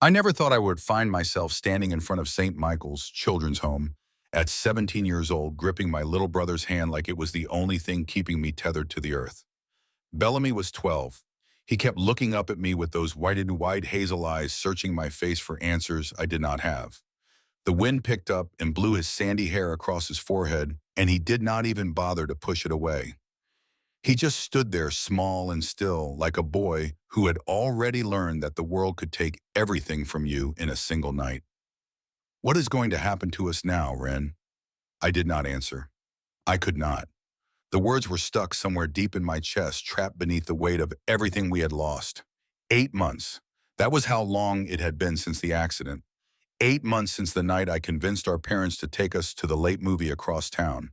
I never thought I would find myself standing in front of St. Michael's Children's Home at 17 years old, gripping my little brother's hand like it was the only thing keeping me tethered to the earth. Bellamy was 12. He kept looking up at me with those wide hazel eyes, searching my face for answers I did not have. The wind picked up and blew his sandy hair across his forehead, and he did not even bother to push it away. He just stood there small and still, like a boy who had already learned that the world could take everything from you in a single night. "What is going to happen to us now, Ren?" I did not answer. I could not. The words were stuck somewhere deep in my chest, trapped beneath the weight of everything we had lost. 8 months. That was how long it had been since the accident. 8 months since the night I convinced our parents to take us to the late movie across town.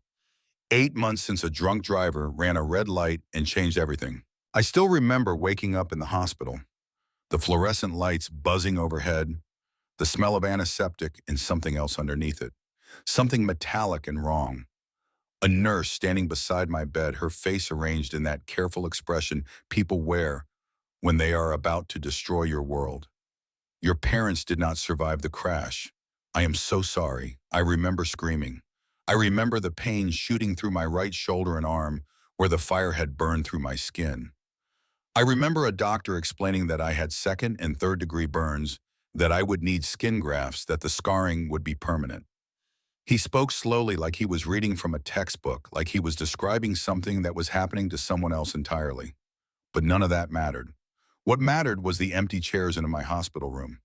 8 months since a drunk driver ran a red light and changed everything. I still remember waking up in the hospital, the fluorescent lights buzzing overhead, the smell of antiseptic and something else underneath it. Something metallic and wrong. A nurse standing beside my bed, her face arranged in that careful expression people wear when they are about to destroy your world. "Your parents did not survive the crash. I am so sorry." I remember screaming. I remember the pain shooting through my right shoulder and arm where the fire had burned through my skin. I remember a doctor explaining that I had second and third degree burns, that I would need skin grafts, that the scarring would be permanent. He spoke slowly, like he was reading from a textbook, like he was describing something that was happening to someone else entirely. But none of that mattered. What mattered was the empty chairs in my hospital room.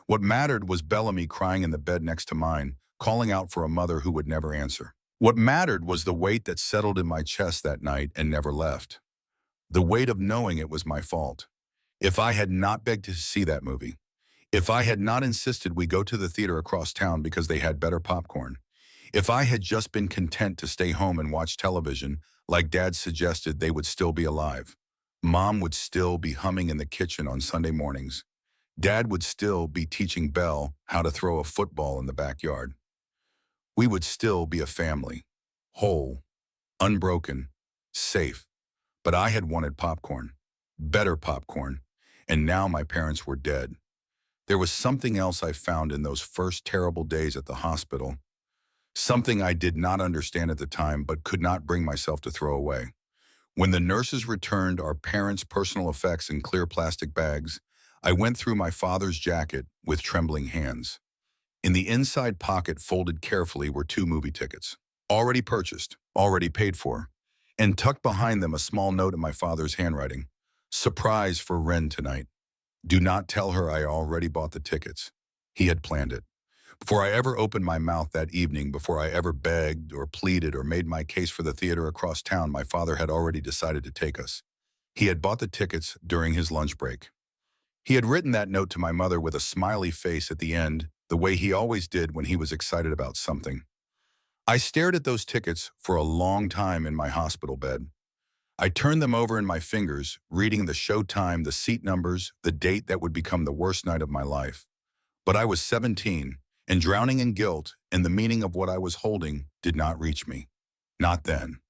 What mattered was Bellamy crying in the bed next to mine, calling out for a mother who would never answer. What mattered was the weight that settled in my chest that night and never left. The weight of knowing it was my fault. If I had not begged to see that movie, if I had not insisted we go to the theater across town because they had better popcorn, if I had just been content to stay home and watch television like Dad suggested, they would still be alive. Mom would still be humming in the kitchen on Sunday mornings. Dad would still be teaching Belle how to throw a football in the backyard. We would still be a family, whole, unbroken, safe. But I had wanted popcorn, better popcorn, and now my parents were dead. There was something else I found in those first terrible days at the hospital, something I did not understand at the time but could not bring myself to throw away. When the nurses returned our parents' personal effects in clear plastic bags, I went through my father's jacket with trembling hands. In the inside pocket, folded carefully, were 2 movie tickets, already purchased, already paid for, and tucked behind them a small note in my father's handwriting. "Surprise for Ren tonight. Do not tell her I already bought the tickets." He had planned it. Before I ever opened my mouth that evening, before I ever begged or pleaded or made my case for the theater across town, my father had already decided to take us. He had bought the tickets during his lunch break. He had written that note to my mother with a smiley face at the end, the way he always did when he was excited about something. I stared at those tickets for a long time in my hospital bed. I turned them over in my fingers, reading the show time, the seat numbers, the date that would become the worst night of my life. But I was 17, and drowning in guilt, and the meaning of what I was holding did not reach me. Not then.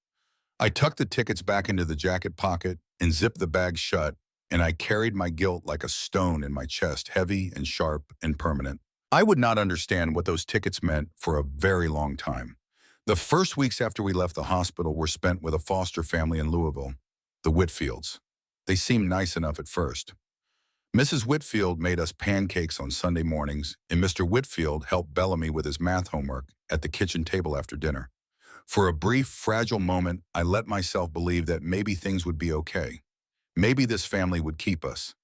I tucked the tickets back into the jacket pocket and zipped the bag shut, and I carried my guilt like a stone in my chest, heavy and sharp and permanent. I would not understand what those tickets meant for a very long time. The first weeks after we left the hospital were spent with a foster family in Louisville, the Whitfields. They seemed nice enough at first. Mrs. Whitfield made us pancakes on Sunday mornings, and Mr. Whitfield helped Bellamy with his math homework at the kitchen table after dinner. For a brief, fragile moment, I let myself believe that maybe things would be okay. Maybe this family would keep us.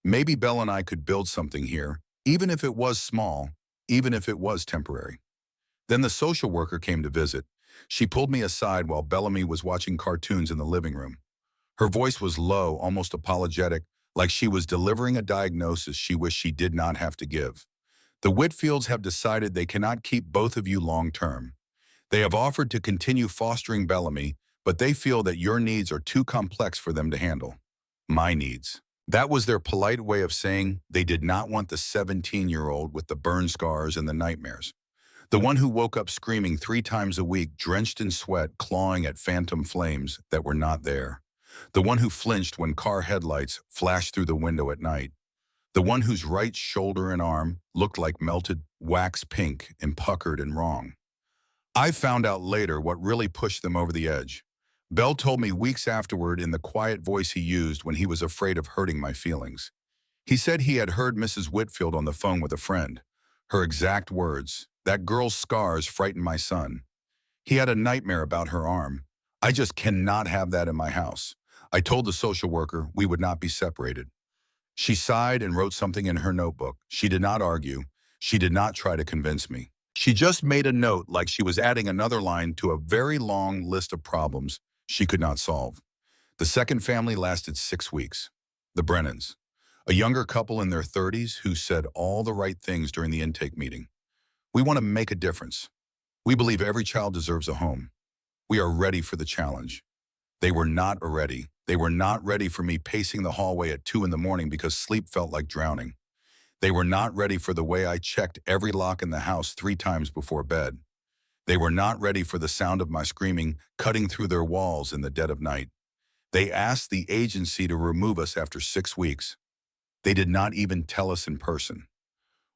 Maybe Belle and I could build something here, even if it was small, even if it was temporary. Then the social worker came to visit. She pulled me aside while Bellamy was watching cartoons in the living room. Her voice was low, almost apologetic, like she was delivering a diagnosis she wished she did not have to give. "The Whitfields have decided they cannot keep both of you long term. They have offered to continue fostering Bellamy, but they feel that your needs are too complex for them to handle." My needs. That was their polite way of saying they did not want the 17-year-old with the burn scars and the nightmares. The one who woke up screaming 3 times a week, drenched in sweat, clawing at phantom flames that were not there. The one who flinched when car headlights flashed through the window at night. The one whose right shoulder and arm looked like melted wax pink and puckered and wrong. I found out later what really pushed them over the edge. Bell told me weeks afterward in the quiet voice he used when he was afraid of hurting my feelings. He said he had heard Mrs. Whitfield on the phone with a friend. Her exact words, "That girl's scars frightened my son. He had a nightmare about her arm. I just cannot have that in my house." I told the social worker we would not be separated. She sighed and wrote something in her notebook. She did not argue. She did not try to convince me. She just made a note like she was adding another line to a very long list of problems she could not solve. The second family lasted 6 weeks. The Brennans, a younger couple in their 30s who said all the right things during the intake meeting. "We want to make a difference. We believe every child deserves a home. We are ready for the challenge." They were not ready. They were not ready for me pacing the hallway at 2 in the morning because sleep felt like drowning. They were not ready for the way I checked every lock in the house 3 times before bed. They were not ready for the sound of my screaming cutting through their walls in the dead of night. They asked the agency to remove us after 6 weeks. They did not even tell us in person.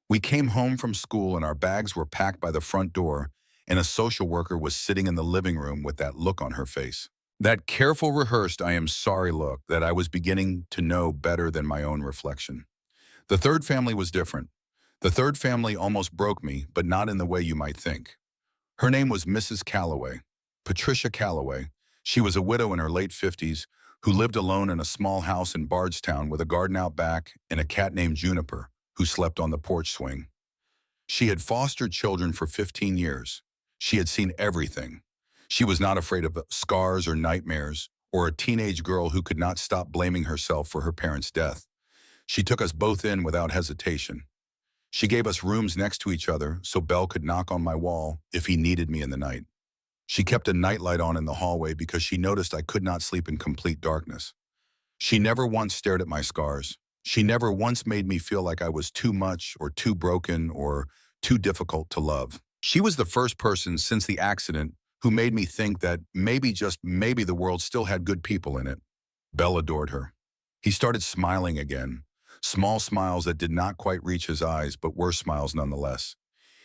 We came home from school and our bags were packed by the front door, and a social worker was sitting in the living room with that look on her face. That careful, rehearsed "I am sorry" look that I was beginning to know better than my own reflection. The third family was different. The third family almost broke me, but not in the way you might think. Her name was Mrs. Calloway, Patricia Calloway. She was a widow in her late 50s who lived alone in a small house in Bardstown with a garden out back and a cat named Juniper who slept on the porch swing. She had fostered children for 15 years. She had seen everything. She was not afraid of scars or nightmares or a teenage girl who could not stop blaming herself for her parents' death. She took us both in without hesitation. She gave us rooms next to each other so Bell could knock on my wall if he needed me in the night. She kept a nightlight on in the hallway because she noticed I could not sleep in complete darkness. She never once stared at my scars. She never once made me feel like I was too much or too broken or too difficult to love. She was the first person since the accident who made me think that maybe, just maybe, the world still had good people in it. Bell adored her. He started smiling again, small smiles that did not quite reach his eyes, but were smiles nonetheless.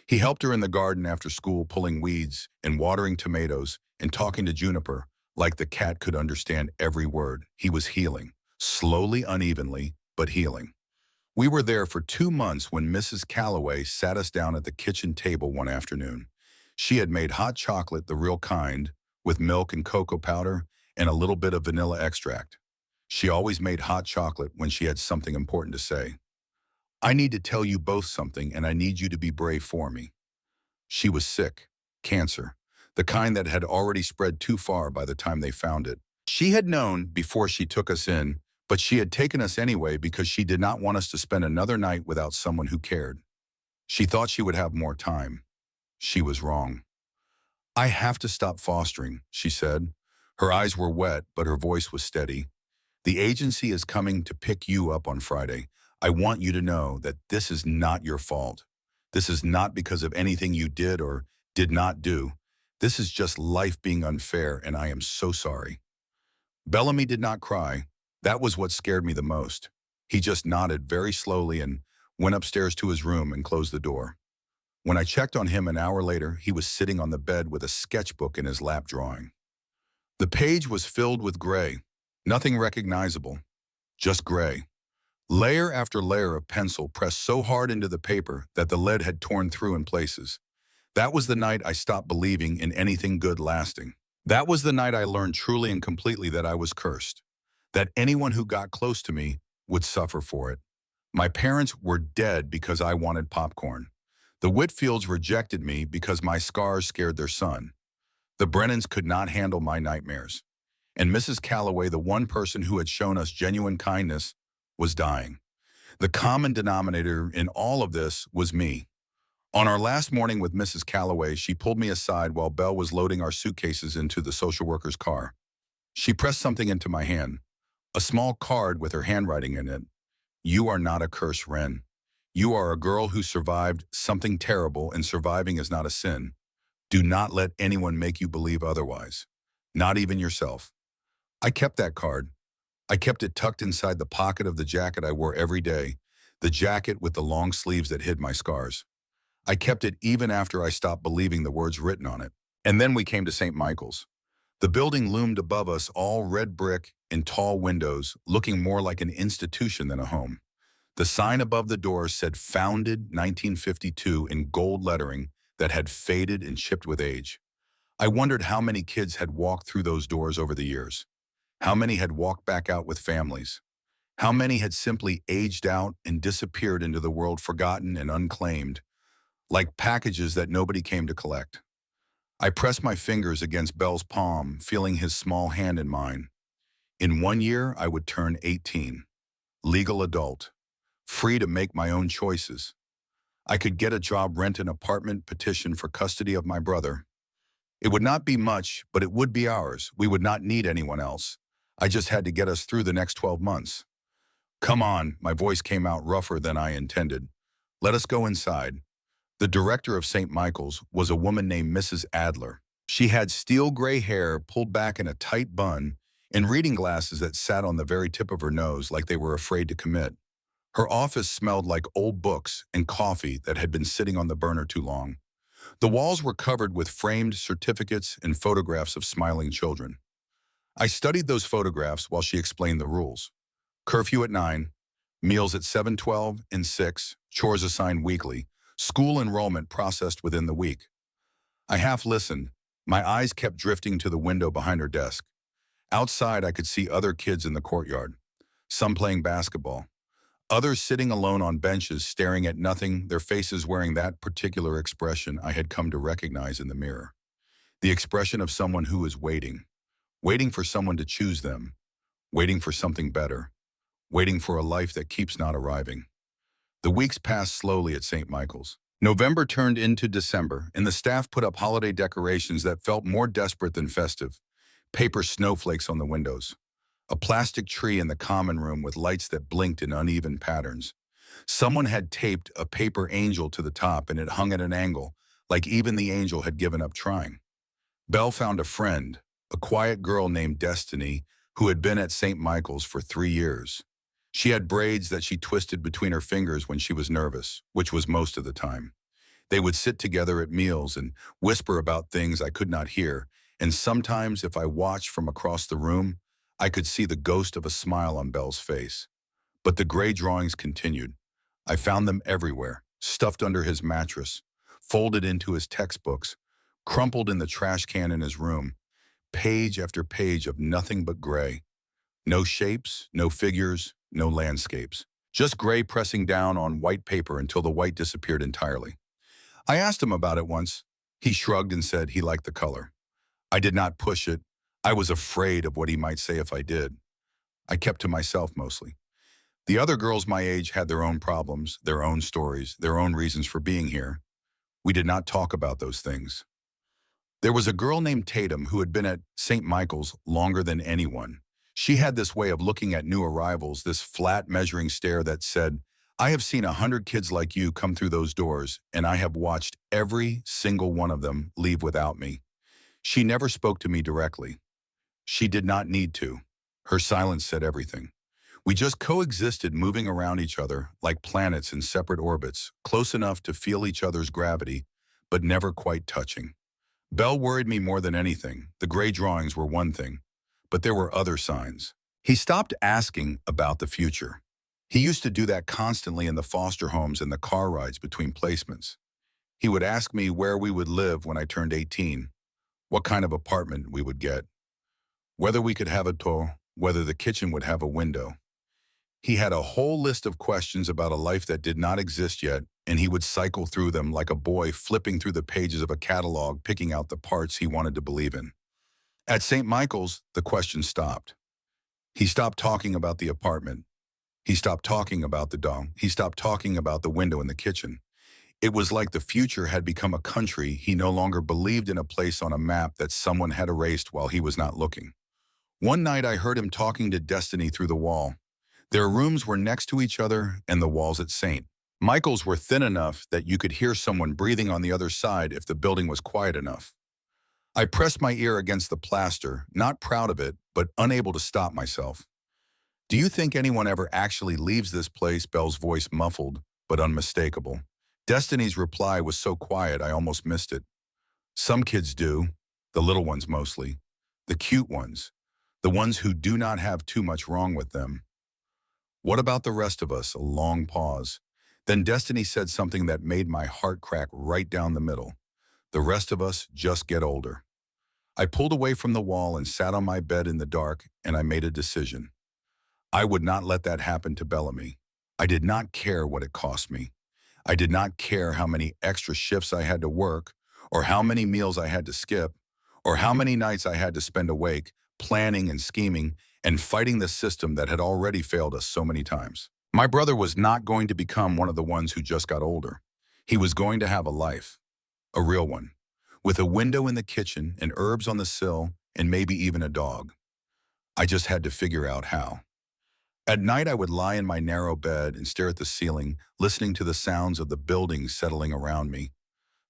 He helped her in the garden after school, pulling weeds and watering tomatoes and talking to Juniper like the cat could understand every word. He was healing, slowly, unevenly, but healing. We were there for 2 months when Mrs. Calloway sat us down at the kitchen table one afternoon. She had made hot chocolate, the real kind, with milk and cocoa powder and a little bit of vanilla extract. She always made hot chocolate when she had something important to say. "I need to tell you both something, and I need you to be brave for me." She was sick, cancer, the kind that had already spread too far by the time they found it. She had known before she took us in, but she had taken us anyway because she did not want us to spend another night without someone who cared. She thought she would have more time. She was wrong. "I have to stop fostering," she said. Her eyes were wet, but her voice was steady. "The agency is coming to pick you up on Friday. I want you to know that this is not your fault. This is not because of anything you did or did not do. This is just life being unfair, and I am so sorry." Bellamy did not cry. That was what scared me the most. He just nodded very slowly and went upstairs to his room and closed the door. When I checked on him an hour later, he was sitting on the bed with a sketchbook in his lap drawing. The page was filled with gray, nothing recognizable, just gray. Layer after layer of pencil pressed so hard into the paper that the lead had torn through in places. That was the night I stopped believing in anything good lasting. That was the night I learned truly and completely that I was cursed, that anyone who got close to me would suffer for it. My parents were dead because I wanted popcorn. The Whitfields rejected me because my scars scared their son. The Brennans could not handle my nightmares. And Mrs. Calloway, the one person who had shown us genuine kindness, was dying. The common denominator in all of this was me. On our last morning with Mrs. Calloway, she pulled me aside while Belle was loading our suitcases into the social worker's car. She pressed something into my hand, a small card with her handwriting in it. "You are not a curse, Wren. You are a girl who survived something terrible, and surviving is not a sin. Do not let anyone make you believe otherwise, not even yourself." I kept that card. I kept it tucked inside the pocket of the jacket I wore every day. the jacket with the long sleeves that hid my scars. I kept it even after I stopped believing the words written on it. And then we came to St. Michael's. The building loomed above us, all red brick and tall windows, looking more like an institution than a home. The sign above the door said "Founded 1952" in gold lettering that had faded and chipped with age. I wondered how many kids had walked through those doors over the years. How many had walked back out with families? How many had simply aged out and disappeared into the world, forgotten and unclaimed, like packages that nobody came to collect? I pressed my fingers against Belle's palm, feeling his small hand in mine. In 1 year, I would turn 18, legal adult, free to make my own choices. I could get a job, rent an apartment, petition for custody of my brother. It would not be much, but it would be ours. We would not need anyone else. I just had to get us through the next 12 months. Come on, my voice came out rougher than I intended. Let us go inside. The director of St. Michael's was a woman named Mrs. Adler. She had steel gray hair pulled back in a tight bun and reading glasses that sat on the very tip of her nose like they were afraid to commit. Her office smelled like old books and coffee that had been sitting on the burner too long. The walls were covered with framed certificates and photographs of smiling children. I studied those photographs while she explained the rules. Curfew at 9, meals at 7:12 and 6, chores assigned weekly, school enrollment processed within the week. I half listened. My eyes kept drifting to the window behind her desk. Outside, I could see other kids in the courtyard, some playing basketball, others sitting alone on benches staring at nothing, their faces wearing that particular expression I had come to recognize in the mirror. The expression of someone who is waiting, waiting for someone to choose them, waiting for something better, waiting for a life that keeps not arriving. The weeks passed slowly at St. Michael's. November turned into December, and the staff put up holiday decorations that felt more desperate than festive. Paper snowflakes on the windows. A plastic tree in the common room with lights that blinked in uneven patterns. Someone had taped a paper angel to the top and it hung at an angle, like even the angel had given up trying. Belle found a friend, a quiet girl named Destiny, who had been at St. Michael's for 3 years. She had braids that she twisted between her fingers when she was nervous, which was most of the time. They would sit together at meals and whisper about things I could not hear, and sometimes if I watched from across the room, I could see the ghost of a smile on Belle's face. But the gray drawings continued. I found them everywhere, stuffed under his mattress, folded into his textbooks, crumpled in the trash can in his room, page after page of nothing but gray. No shapes, no figures, no landscapes. Just gray pressing down on white paper until the white disappeared entirely. I asked him about it once. He shrugged and said he liked the color. I did not push it. I was afraid of what he might say if I did. I kept to myself mostly. The other girls my age had their own problems, their own stories, their own reasons for being here. We did not talk about those things. There was a girl named Tatum who had been at St. Michael's longer than anyone. She had this way of looking at new arrivals, this flat measuring stare that said, I have seen 100 kids like you come through those doors, and I have watched every single one of them leave without me. She never spoke to me directly. She did not need to. Her silence said everything. We just coexisted, moving around each other like planets in separate orbits, close enough to feel each other's gravity, but never quite touching. Belle worried me more than anything. The gray drawings were one thing, but there were other signs. He stopped asking about the future. He used to do that constantly in the foster homes and the car rides between placements. He would ask me where we would live when I turned 18, what kind of apartment we would get, whether we could have a tour, whether the kitchen would have a window. He had a whole list of questions about a life that did not exist yet, and he would cycle through them like a boy flipping through the pages of a catalog, picking out the parts he wanted to believe in. At St. Michael's, the question stopped. He stopped talking about the apartment. He stopped talking about the dog. He stopped talking about the window in the kitchen. It was like the future had become a country he no longer believed in, a place on a map that someone had erased while he was not looking. One night I heard him talking to Destiny through the wall. Their rooms were next to each other, and the walls at St. Michael's were thin enough that you could hear someone breathing on the other side if the building was quiet enough. I pressed my ear against the plaster, not proud of it, but unable to stop myself. Do you think anyone ever actually leaves this place? Belle's voice muffled, but unmistakable. Destiny's reply was so quiet I almost missed it. Some kids do, the little ones mostly. The cute ones. The ones who do not have too much wrong with them. What about the rest of us? A long pause. Then Destiny said something that made my heart crack right down the middle. The rest of us just get older. I pulled away from the wall and sat on my bed in the dark, and I made a decision. I would not let that happen to Bellamy. I did not care what it cost me. I did not care how many extra shifts I had to work, or how many meals I had to skip, or how many nights I had to spend awake, planning and scheming, and fighting the system that had already failed us so many times. My brother was not going to become one of the ones who just got older. He was going to have a life, a real one, with a window in the kitchen and herbs on the sill and maybe even a dog. I just had to figure out how. At night, I would lie in my narrow bed and stare at the ceiling, listening to the sounds of the buildings settling around me,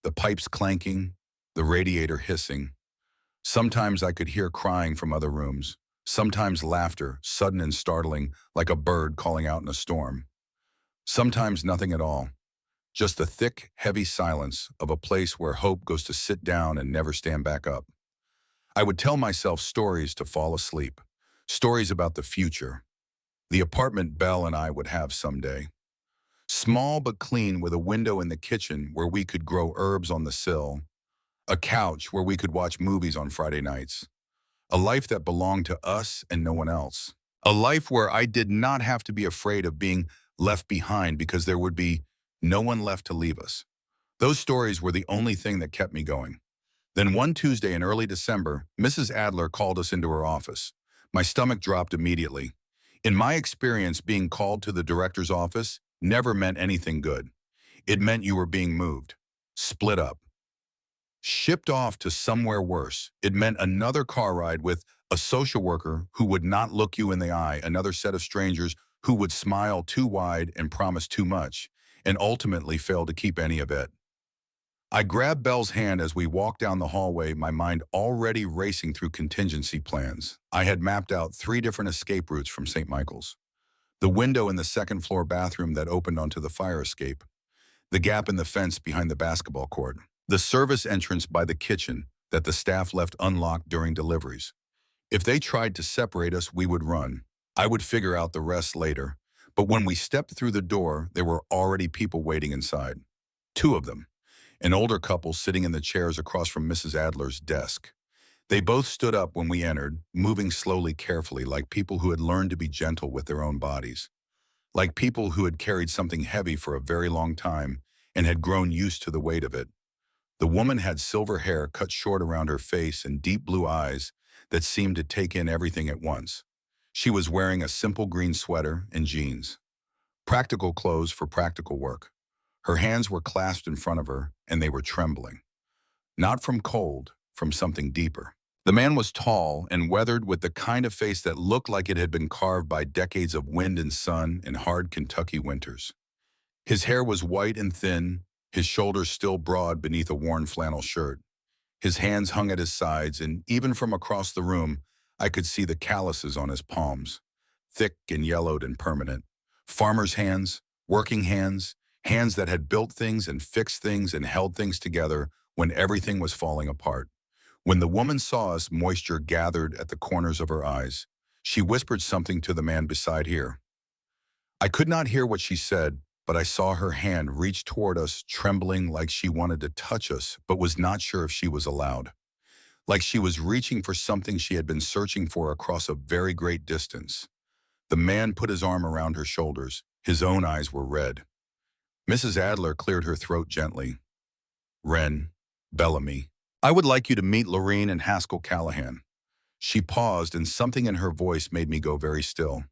the pipes clanking, the radiator hissing. Sometimes I could hear crying from other rooms, sometimes laughter, sudden and startling, like a bird calling out in a storm. Sometimes nothing at all, just the thick, heavy silence of a place where hope goes to sit down and never stand back up. I would tell myself stories to fall asleep, stories about the future, the apartment Belle and I would have someday. Small but clean, with a window in the kitchen where we could grow herbs on the sill, a couch where we could watch movies on Friday nights, a life that belonged to us and no one else. A life where I did not have to be afraid of being left behind because there would be no one left to leave us. Those stories were the only thing that kept me going. Then one Tuesday in early December, Mrs. Adler called us into her office. My stomach dropped immediately. In my experience, being called to the director's office never meant anything good. It meant you were being moved, split up, shipped off to somewhere worse. It meant another car ride with a social worker who would not look you in the eye, another set of strangers who would smile too wide and promise too much, and ultimately fail to keep any of it. I grabbed Belle's hand as we walked down the hallway, my mind already racing through contingency plans. I had mapped out 3 different escape routes from St. Michael's. The window in the second-floor bathroom that opened onto the fire escape, the gap in the fence behind the basketball court, the service entrance by the kitchen that the staff left unlocked during deliveries. If they tried to separate us, we would run. I would figure out the rest later. But when we stepped through the door, there were already people waiting inside. 2 of them. An older couple sitting in the chairs across from Mrs. Adler's desk. They both stood up when we entered, moving slowly, carefully, like people who had learned to be gentle with their own bodies. Like people who had carried something heavy for a very long time and had grown used to the weight of it. The woman had silver hair cut short around her face and deep blue eyes that seemed to take in everything at once. She was wearing a simple green sweater and jeans. Practical clothes for practical work. Her hands were clasped in front of her, and they were trembling. Not from cold, from something deeper. The man was tall and weathered, with the kind of face that looked like it had been carved by decades of wind and sun and hard Kentucky winters. His hair was white and thin, his shoulders still broad beneath a worn flannel shirt. His hands hung at his sides, and even from across the room, I could see the calluses on his palms, thick and yellowed and permanent. Farmers' hands, working hands, hands that had built things and fixed things and held things together when everything was falling apart. When the woman saw us, moisture gathered at the corners of her eyes. She whispered something to the man beside her. I could not hear what she said, but I saw her hand reach toward us, trembling like she wanted to touch us, but was not sure if she was allowed. Like she was reaching for something she had been searching for across a very great distance. The man put his arm around her shoulders. His own eyes were red. Mrs. Adler cleared her throat gently. Wren, Bellamy, I would like you to meet Lorene and Haskell Callahan. She paused, and something in her voice made me go very still.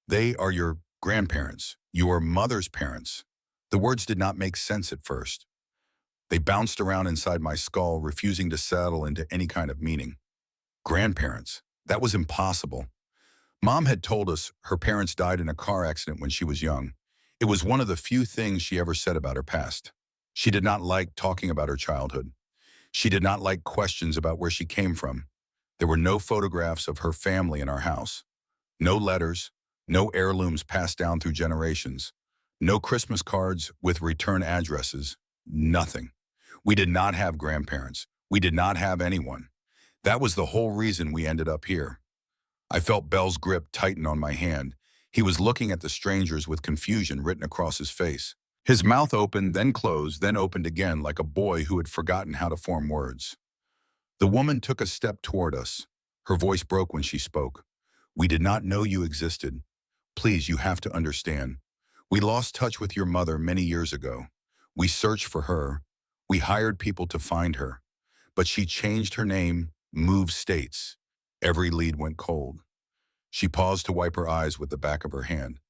They are your grandparents, your mother's parents. The words did not make sense at first. They bounced around inside my skull, refusing to settle into any kind of meaning. Grandparents. That was impossible. Mom had told us her parents died in a car accident when she was young. It was one of the few things she ever said about her past. She did not like talking about her childhood. She did not like questions about where she came from. There were no photographs of her family in our house. No letters, No heirlooms passed down through generations. No Christmas cards with return addresses. Nothing. We did not have grandparents. We did not have anyone. That was the whole reason we ended up here. I felt Belle's grip tighten on my hand. He was looking at the strangers with confusion written across his face. His mouth opened, then closed, then opened again like a boy who had forgotten how to form words. The woman took a step toward us. Her voice broke when she spoke. We did not know you existed. Please, you have to understand. We lost touch with your mother many years ago. We searched for her. We hired people to find her. But she changed her name, moved states. Every lead went cold. She paused to wipe her eyes with the back of her hand.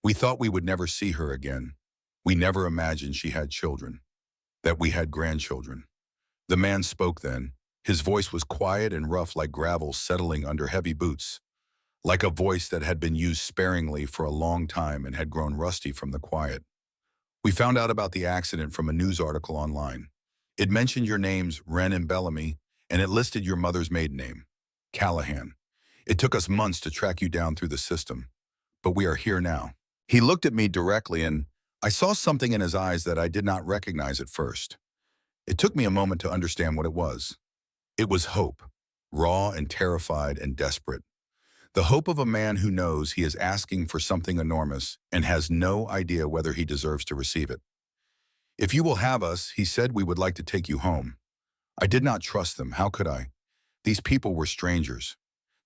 We thought we would never see her again. We never imagined she had children, that we had grandchildren. The man spoke then. His voice was quiet and rough like gravel settling under heavy boots, like a voice that had been used sparingly for a long time and had grown rusty from the quiet. We found out about the accident from a news article online. It mentioned your names, Wren and Bellamy, and it listed your mother's maiden name, Callahan. It took us months to track you down through the system, but we are here now. He looked at me directly and I saw something in his eyes that I did not recognize at first. It took me a moment to understand what it was. It was hope, raw and terrified and desperate. The hope of a man who knows he is asking for something enormous and has no idea whether he deserves to receive it. If you will have us, he said, we would like to take you home. I did not trust them. How could I? These people were strangers.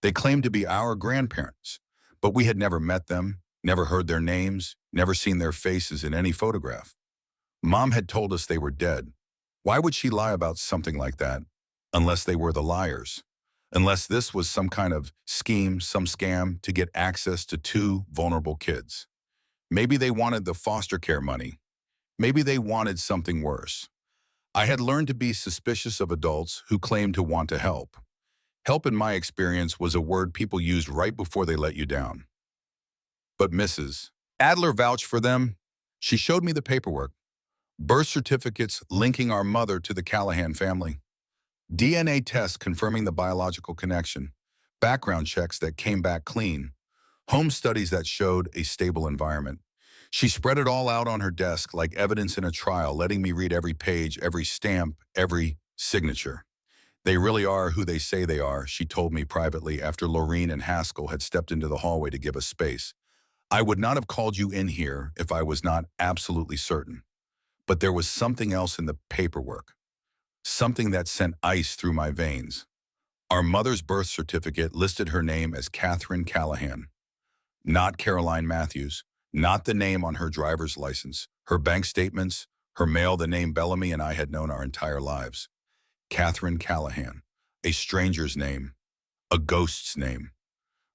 They claimed to be our grandparents, but we had never met them, never heard their names, never seen their faces in any photograph. Mom had told us they were dead. Why would she lie about something like that? Unless they were the liars. Unless this was some kind of scheme, some scam to get access to two vulnerable kids. Maybe they wanted the foster care money. Maybe they wanted something worse. I had learned to be suspicious of adults who claimed to want to help. Help, in my experience, was a word people used right before they let you down. But Mrs. Adler vouched for them. She showed me the paperwork. Birth certificates linking our mother to the Callahan family. DNA tests confirming the biological connection. Background checks that came back clean. Home studies that showed a stable environment. She spread it all out on her desk like evidence in a trial, letting me read every page, every stamp, every signature. They really are who they say they are, she told me privately after Lorene and Haskell had stepped into the hallway to give us space. I would not have called you in here if I was not absolutely certain. But there was something else in the paperwork. Something that sent ice through my veins. Our mother's birth certificate listed her name as Catherine Callahan. Not Caroline Matthews, not the name on her driver's license, her bank statements, her mail, the name Bellamy and I had known our entire lives. Catherine Callahan, a stranger's name, a ghost's name.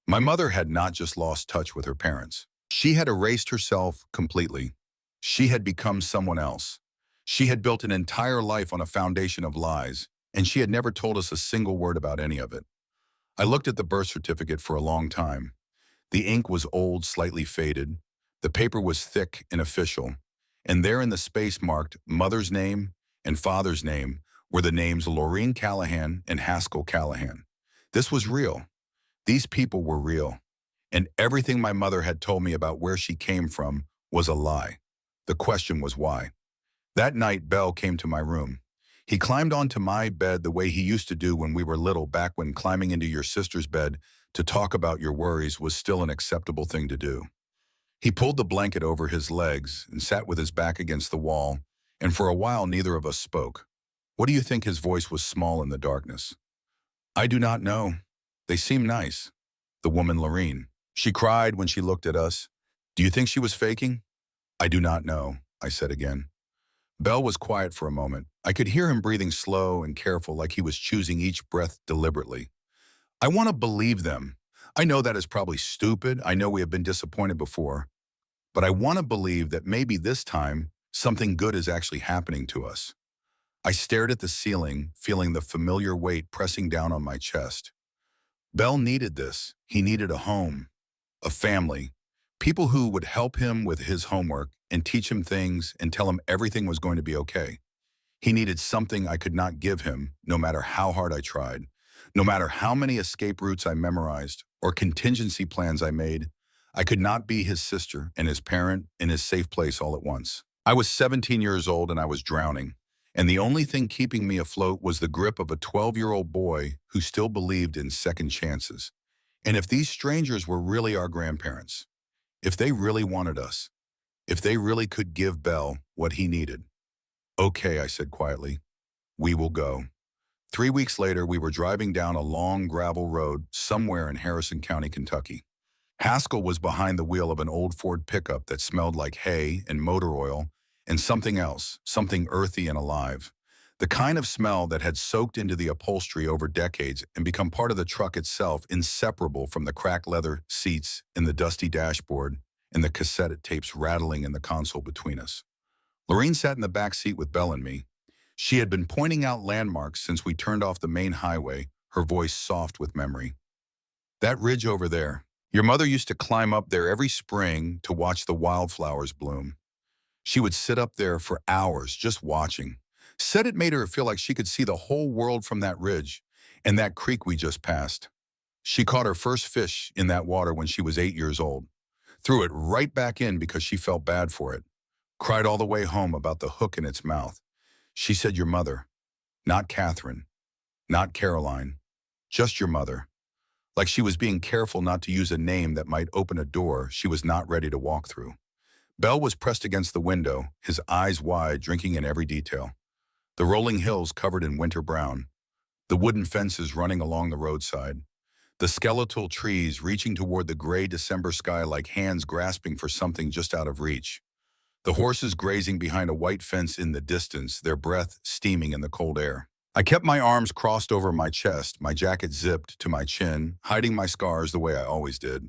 My mother had not just lost touch with her parents. She had erased herself completely. She had become someone else. She had built an entire life on a foundation of lies, and she had never told us a single word about any of it. I looked at the birth certificate for a long time. The ink was old, slightly faded. The paper was thick and official. And there in the space marked mother's name and father's name were the names Lorene Callahan and Haskell Callahan. This was real. These people were real. And everything my mother had told me about where she came from was a lie. The question was why. That night, Bell came to my room. He climbed onto my bed the way he used to do when we were little, back when climbing into your sister's bed to talk about your worries was still an acceptable thing to do. He pulled the blanket over his legs and sat with his back against the wall, and for a while neither of us spoke. What do you think? His voice was small in the darkness. I do not know. They seem nice. The woman Lorene. She cried when she looked at us. Do you think she was faking? I do not know, I said again. Bell was quiet for a moment. I could hear him breathing slow and careful, like he was choosing each breath deliberately. I want to believe them. I know that is probably stupid. I know we have been disappointed before. But I want to believe that maybe this time something good is actually happening to us. I stared at the ceiling, feeling the familiar weight pressing down on my chest. Bell needed this. He needed a home, a family, people who would help him with his homework and teach him things and tell him everything was going to be okay. He needed something I could not give him, no matter how hard I tried, no matter how many escape routes I memorized or contingency plans I made. I could not be his sister and his parent in his safe place all at once. I was 17 years old and I was drowning. And the only thing keeping me afloat was the grip of a 12-year-old boy who still believed in second chances. And if these strangers were really our grandparents, if they really wanted us, if they really could give Bell what he needed. Okay, I said quietly, we will go. 3 weeks later, we were driving down a long gravel road somewhere in Harrison County, Kentucky. Haskell was behind the wheel of an old Ford pickup that smelled like hay and motor oil and something else, something earthy and alive. The kind of smell that had soaked into the upholstery over decades and become part of the truck itself, inseparable from the cracked leather seats and the dusty dashboard and the cassette tapes rattling in the console between us. Lorene sat in the back seat with Belle and me. She had been pointing out landmarks since we turned off the main highway, her voice soft with memory. That ridge over there. Your mother used to climb up there every spring to watch the wildflowers bloom. She would sit up there for hours just watching. Said it made her feel like she could see the whole world from that ridge and that creek we just passed. She caught her first fish in that water when she was 8 years old. Threw it right back in because she felt bad for it. Cried all the way home about the hook in its mouth. She said your mother, not Catherine, not Caroline, just your mother. Like she was being careful not to use a name that might open a door she was not ready to walk through. Bell was pressed against the window, his eyes wide, drinking in every detail. The rolling hills covered in winter brown, the wooden fences running along the roadside, the skeletal trees reaching toward the gray December sky like hands grasping for something just out of reach. The horses grazing behind a white fence in the distance, their breath steaming in the cold air. I kept my arms crossed over my chest, my jacket zipped to my chin, hiding my scars the way I always did.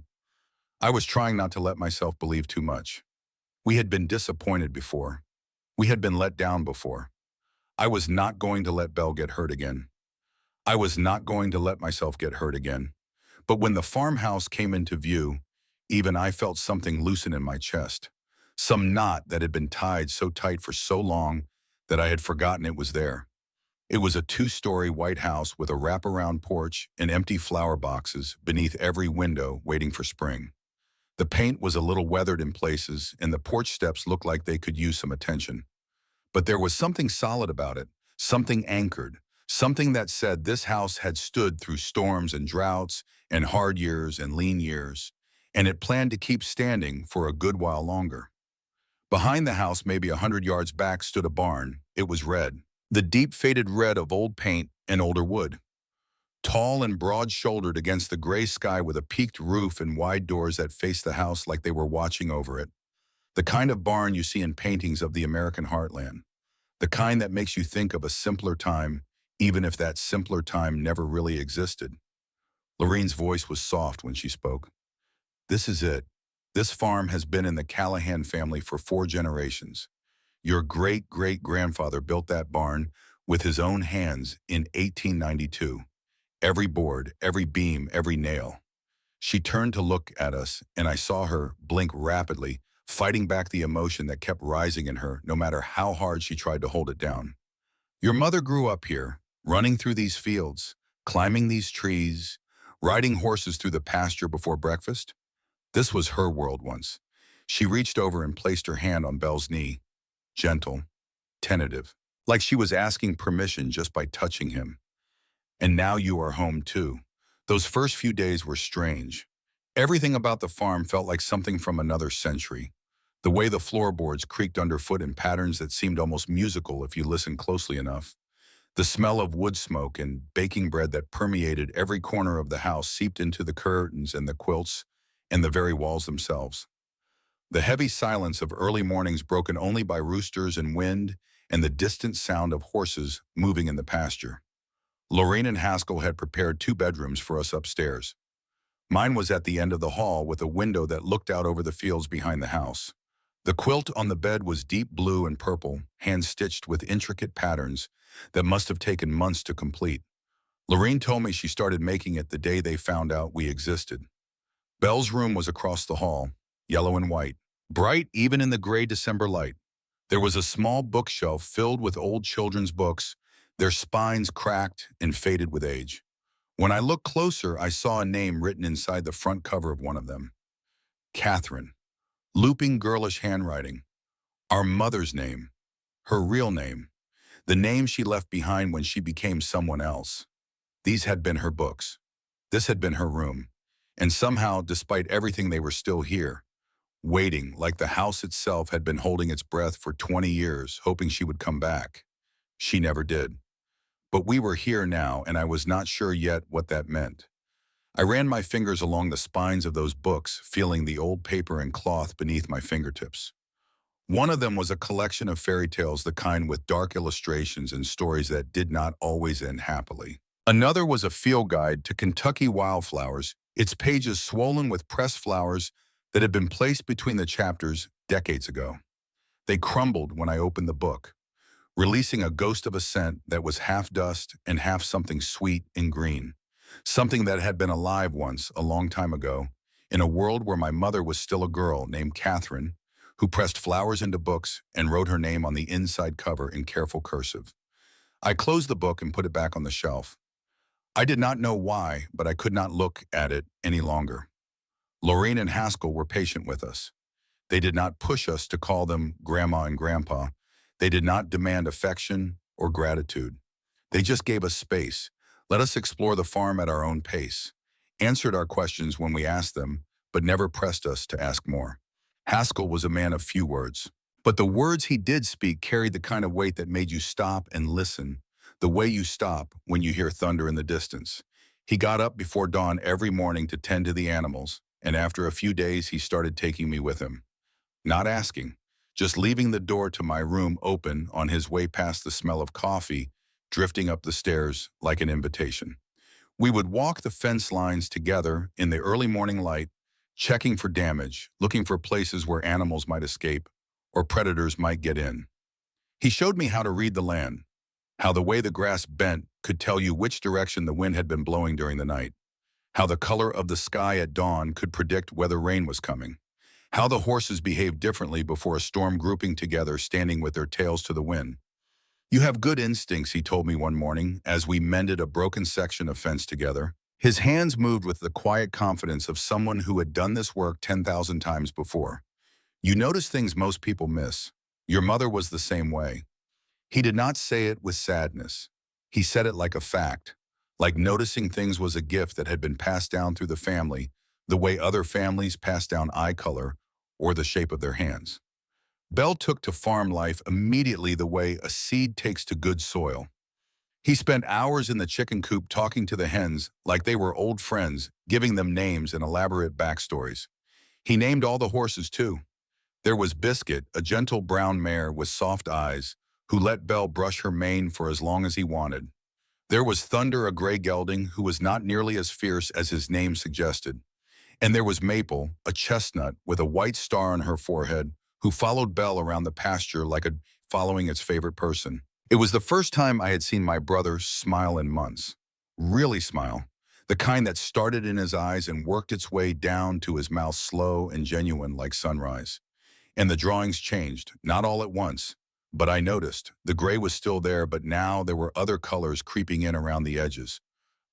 I was trying not to let myself believe too much. We had been disappointed before. We had been let down before. I was not going to let Belle get hurt again. I was not going to let myself get hurt again. But when the farmhouse came into view, even I felt something loosen in my chest. Some knot that had been tied so tight for so long that I had forgotten it was there. It was a 2-story white house with a wraparound porch and empty flower boxes beneath every window waiting for spring. The paint was a little weathered in places and the porch steps looked like they could use some attention. But there was something solid about it, something anchored, something that said this house had stood through storms and droughts and hard years and lean years, and it planned to keep standing for a good while longer. Behind the house, maybe 100 yards back, stood a barn. It was red. The deep faded red of old paint and older wood. Tall and broad-shouldered against the gray sky with a peaked roof and wide doors that faced the house like they were watching over it. The kind of barn you see in paintings of the American heartland. The kind that makes you think of a simpler time, even if that simpler time never really existed. Lorene's voice was soft when she spoke. This is it. This farm has been in the Callahan family for 4 generations. Your great-great-grandfather built that barn with his own hands in 1892. Every board, every beam, every nail. She turned to look at us, and I saw her blink rapidly, fighting back the emotion that kept rising in her no matter how hard she tried to hold it down. Your mother grew up here, running through these fields, climbing these trees, riding horses through the pasture before breakfast. This was her world once. She reached over and placed her hand on Belle's knee. Gentle, tentative, like she was asking permission just by touching him. And now you are home too. Those first few days were strange. Everything about the farm felt like something from another century. The way the floorboards creaked underfoot in patterns that seemed almost musical if you listened closely enough. The smell of wood smoke and baking bread that permeated every corner of the house seeped into the curtains and the quilts and the very walls themselves. The heavy silence of early mornings broken only by roosters and wind and the distant sound of horses moving in the pasture. Lorene and Haskell had prepared 2 bedrooms for us upstairs. Mine was at the end of the hall with a window that looked out over the fields behind the house. The quilt on the bed was deep blue and purple, hand-stitched with intricate patterns that must have taken months to complete. Lorene told me she started making it the day they found out we existed. Belle's room was across the hall, yellow and white, bright even in the gray December light. There was a small bookshelf filled with old children's books, their spines cracked and faded with age. When I looked closer, I saw a name written inside the front cover of one of them. Catherine. Looping girlish handwriting. Our mother's name. Her real name. The name she left behind when she became someone else. These had been her books. This had been her room. And somehow, despite everything, they were still here, waiting like the house itself had been holding its breath for 20 years, hoping she would come back. She never did. But we were here now, and I was not sure yet what that meant. I ran my fingers along the spines of those books, feeling the old paper and cloth beneath my fingertips. One of them was a collection of fairy tales, the kind with dark illustrations and stories that did not always end happily. Another was a field guide to Kentucky wildflowers, its pages swollen with pressed flowers that had been placed between the chapters decades ago. They crumbled when I opened the book, releasing a ghost of a scent that was half dust and half something sweet and green, something that had been alive once, a long time ago, in a world where my mother was still a girl named Catherine, who pressed flowers into books and wrote her name on the inside cover in careful cursive. I closed the book and put it back on the shelf. I did not know why, but I could not look at it any longer. Lorraine and Haskell were patient with us. They did not push us to call them Grandma and Grandpa. They did not demand affection or gratitude. They just gave us space, let us explore the farm at our own pace, answered our questions when we asked them, but never pressed us to ask more. Haskell was a man of few words, but the words he did speak carried the kind of weight that made you stop and listen, the way you stop when you hear thunder in the distance. He got up before dawn every morning to tend to the animals, and after a few days he started taking me with him. Not asking, just leaving the door to my room open on his way past the smell of coffee, drifting up the stairs like an invitation. We would walk the fence lines together in the early morning light, checking for damage, looking for places where animals might escape or predators might get in. He showed me how to read the land, how the way the grass bent could tell you which direction the wind had been blowing during the night, how the color of the sky at dawn could predict whether rain was coming, how the horses behaved differently before a storm, grouping together, standing with their tails to the wind. You have good instincts, he told me one morning as we mended a broken section of fence together. His hands moved with the quiet confidence of someone who had done this work 10,000 times before. You notice things most people miss. Your mother was the same way. He did not say it with sadness. He said it like a fact, like noticing things was a gift that had been passed down through the family, the way other families pass down eye color or the shape of their hands. Bell took to farm life immediately the way a seed takes to good soil. He spent hours in the chicken coop talking to the hens like they were old friends, giving them names and elaborate backstories. He named all the horses too. There was Biscuit, a gentle brown mare with soft eyes, who let Bell brush her mane for as long as he wanted. There was Thunder, a gray gelding who was not nearly as fierce as his name suggested. And there was Maple, a chestnut with a white star on her forehead, who followed Bell around the pasture like a following its favorite person. It was the first time I had seen my brother smile in months. Really smile. The kind that started in his eyes and worked its way down to his mouth, slow and genuine like sunrise. And the drawings changed, not all at once, but I noticed. The gray was still there, but now there were other colors creeping in around the edges.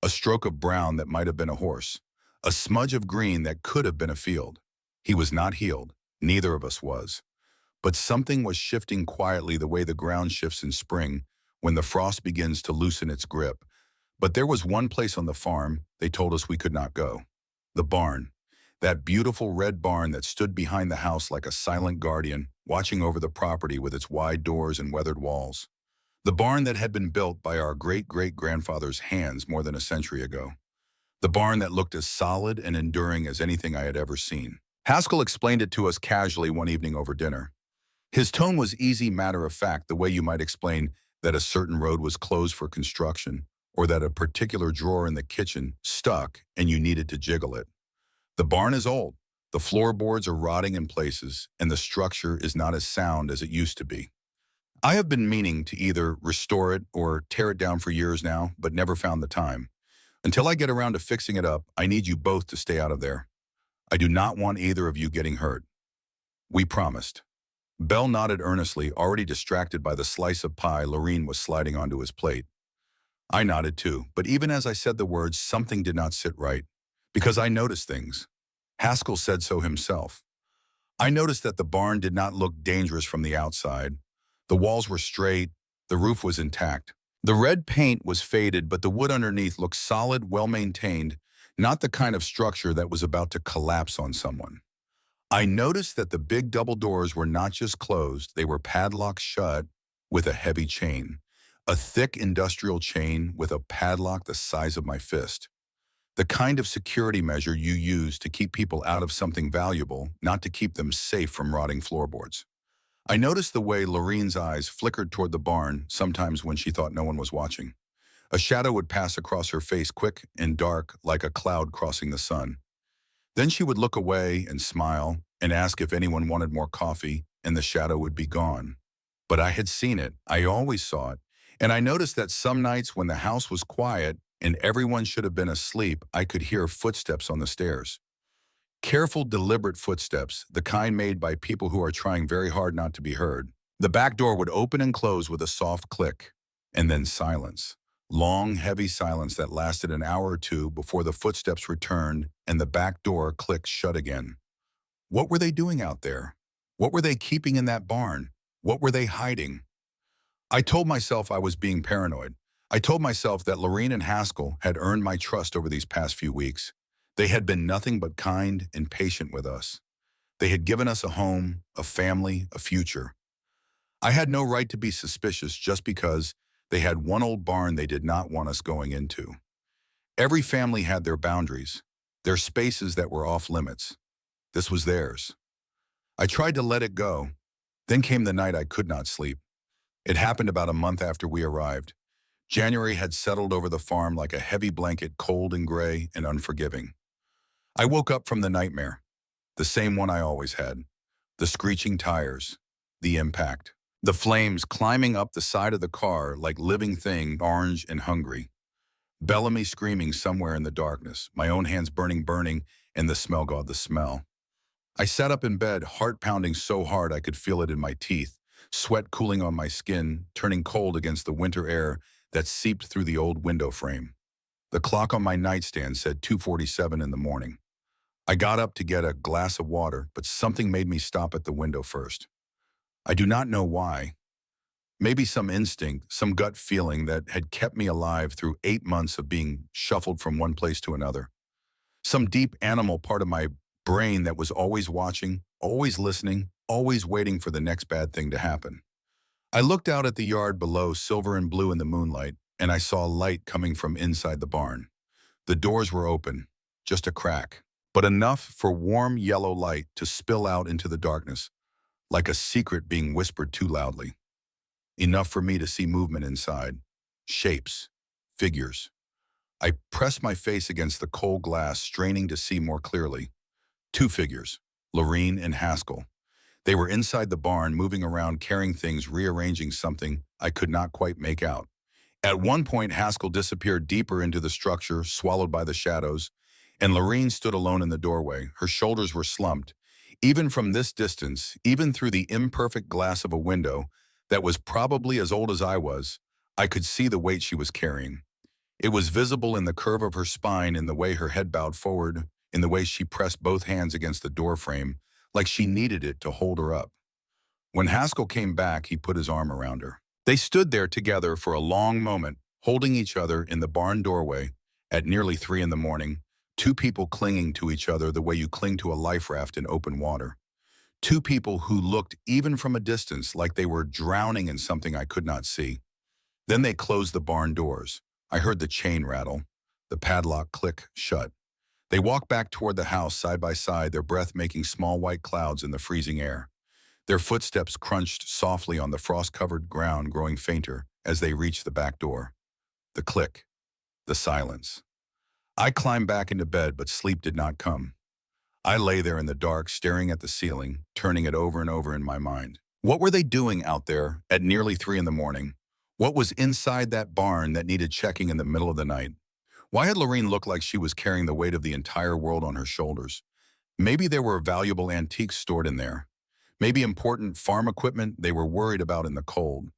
A stroke of brown that might have been a horse. A smudge of green that could have been a field. He was not healed. Neither of us was. But something was shifting quietly the way the ground shifts in spring when the frost begins to loosen its grip. But there was one place on the farm they told us we could not go. The barn. That beautiful red barn that stood behind the house like a silent guardian, watching over the property with its wide doors and weathered walls. The barn that had been built by our great-great-grandfather's hands more than a century ago. The barn that looked as solid and enduring as anything I had ever seen. Haskell explained it to us casually one evening over dinner. His tone was easy, matter-of-fact, the way you might explain that a certain road was closed for construction, or that a particular drawer in the kitchen stuck and you needed to jiggle it. The barn is old, the floorboards are rotting in places, and the structure is not as sound as it used to be. I have been meaning to either restore it or tear it down for years now, but never found the time. Until I get around to fixing it up, I need you both to stay out of there. I do not want either of you getting hurt. We promised. Bell nodded earnestly, already distracted by the slice of pie Lorene was sliding onto his plate. I nodded too, but even as I said the words, something did not sit right, because I noticed things. Haskell said so himself. I noticed that the barn did not look dangerous from the outside. The walls were straight, the roof was intact. The red paint was faded, but the wood underneath looked solid, well-maintained, not the kind of structure that was about to collapse on someone. I noticed that the big double doors were not just closed, they were padlocked shut with a heavy chain. A thick industrial chain with a padlock the size of my fist. The kind of security measure you use to keep people out of something valuable, not to keep them safe from rotting floorboards. I noticed the way Lorene's eyes flickered toward the barn, sometimes when she thought no one was watching. A shadow would pass across her face, quick and dark, like a cloud crossing the sun. Then she would look away and smile and ask if anyone wanted more coffee, and the shadow would be gone. But I had seen it. I always saw it. And I noticed that some nights when the house was quiet and everyone should have been asleep, I could hear footsteps on the stairs. Careful, deliberate footsteps, the kind made by people who are trying very hard not to be heard. The back door would open and close with a soft click, and then silence. Long, heavy silence that lasted an hour or two before the footsteps returned and the back door clicked shut again. What were they doing out there? What were they keeping in that barn? What were they hiding? I told myself I was being paranoid. I told myself that Lorene and Haskell had earned my trust over these past few weeks. They had been nothing but kind and patient with us. They had given us a home, a family, a future. I had no right to be suspicious just because they had one old barn they did not want us going into. Every family had their boundaries, their spaces that were off limits. This was theirs. I tried to let it go. Then came the night I could not sleep. It happened about a month after we arrived. January had settled over the farm like a heavy blanket, cold and gray and unforgiving. I woke up from the nightmare, the same one I always had. The screeching tires, the impact, the flames climbing up the side of the car like living thing, orange and hungry. Bellamy screaming somewhere in the darkness, my own hands burning, and the smell, God, the smell. I sat up in bed, heart pounding so hard I could feel it in my teeth, sweat cooling on my skin, turning cold against the winter air that seeped through the old window frame. The clock on my nightstand said 2:47 in the morning. I got up to get a glass of water, but something made me stop at the window first. I do not know why. Maybe some instinct, some gut feeling that had kept me alive through 8 months of being shuffled from one place to another. Some deep animal part of my brain that was always watching, always listening, always waiting for the next bad thing to happen. I looked out at the yard below, silver and blue in the moonlight, and I saw light coming from inside the barn. The doors were open, just a crack, but enough for warm yellow light to spill out into the darkness, like a secret being whispered too loudly. Enough for me to see movement inside, shapes, figures. I pressed my face against the cold glass, straining to see more clearly. 2 figures, Lorene and Haskell. They were inside the barn, moving around, carrying things, rearranging something I could not quite make out. At one point, Haskell disappeared deeper into the structure, swallowed by the shadows, and Lorene stood alone in the doorway. Her shoulders were slumped. Even from this distance, even through the imperfect glass of a window that was probably as old as I was, I could see the weight she was carrying. It was visible in the curve of her spine, in the way her head bowed forward, in the way she pressed both hands against the door frame, like she needed it to hold her up. When Haskell came back, he put his arm around her. They stood there together for a long moment, holding each other in the barn doorway at nearly 3 in the morning, 2 people clinging to each other the way you cling to a life raft in open water. 2 people who looked, even from a distance, like they were drowning in something I could not see. Then they closed the barn doors. I heard the chain rattle, the padlock click shut. They walked back toward the house side by side, their breath making small white clouds in the freezing air. Their footsteps crunched softly on the frost-covered ground, growing fainter as they reached the back door. The click, the silence. I climbed back into bed, but sleep did not come. I lay there in the dark, staring at the ceiling, turning it over and over in my mind. What were they doing out there at nearly 3 in the morning? What was inside that barn that needed checking in the middle of the night? Why had Lorene looked like she was carrying the weight of the entire world on her shoulders? Maybe there were valuable antiques stored in there. Maybe important farm equipment they were worried about in the cold.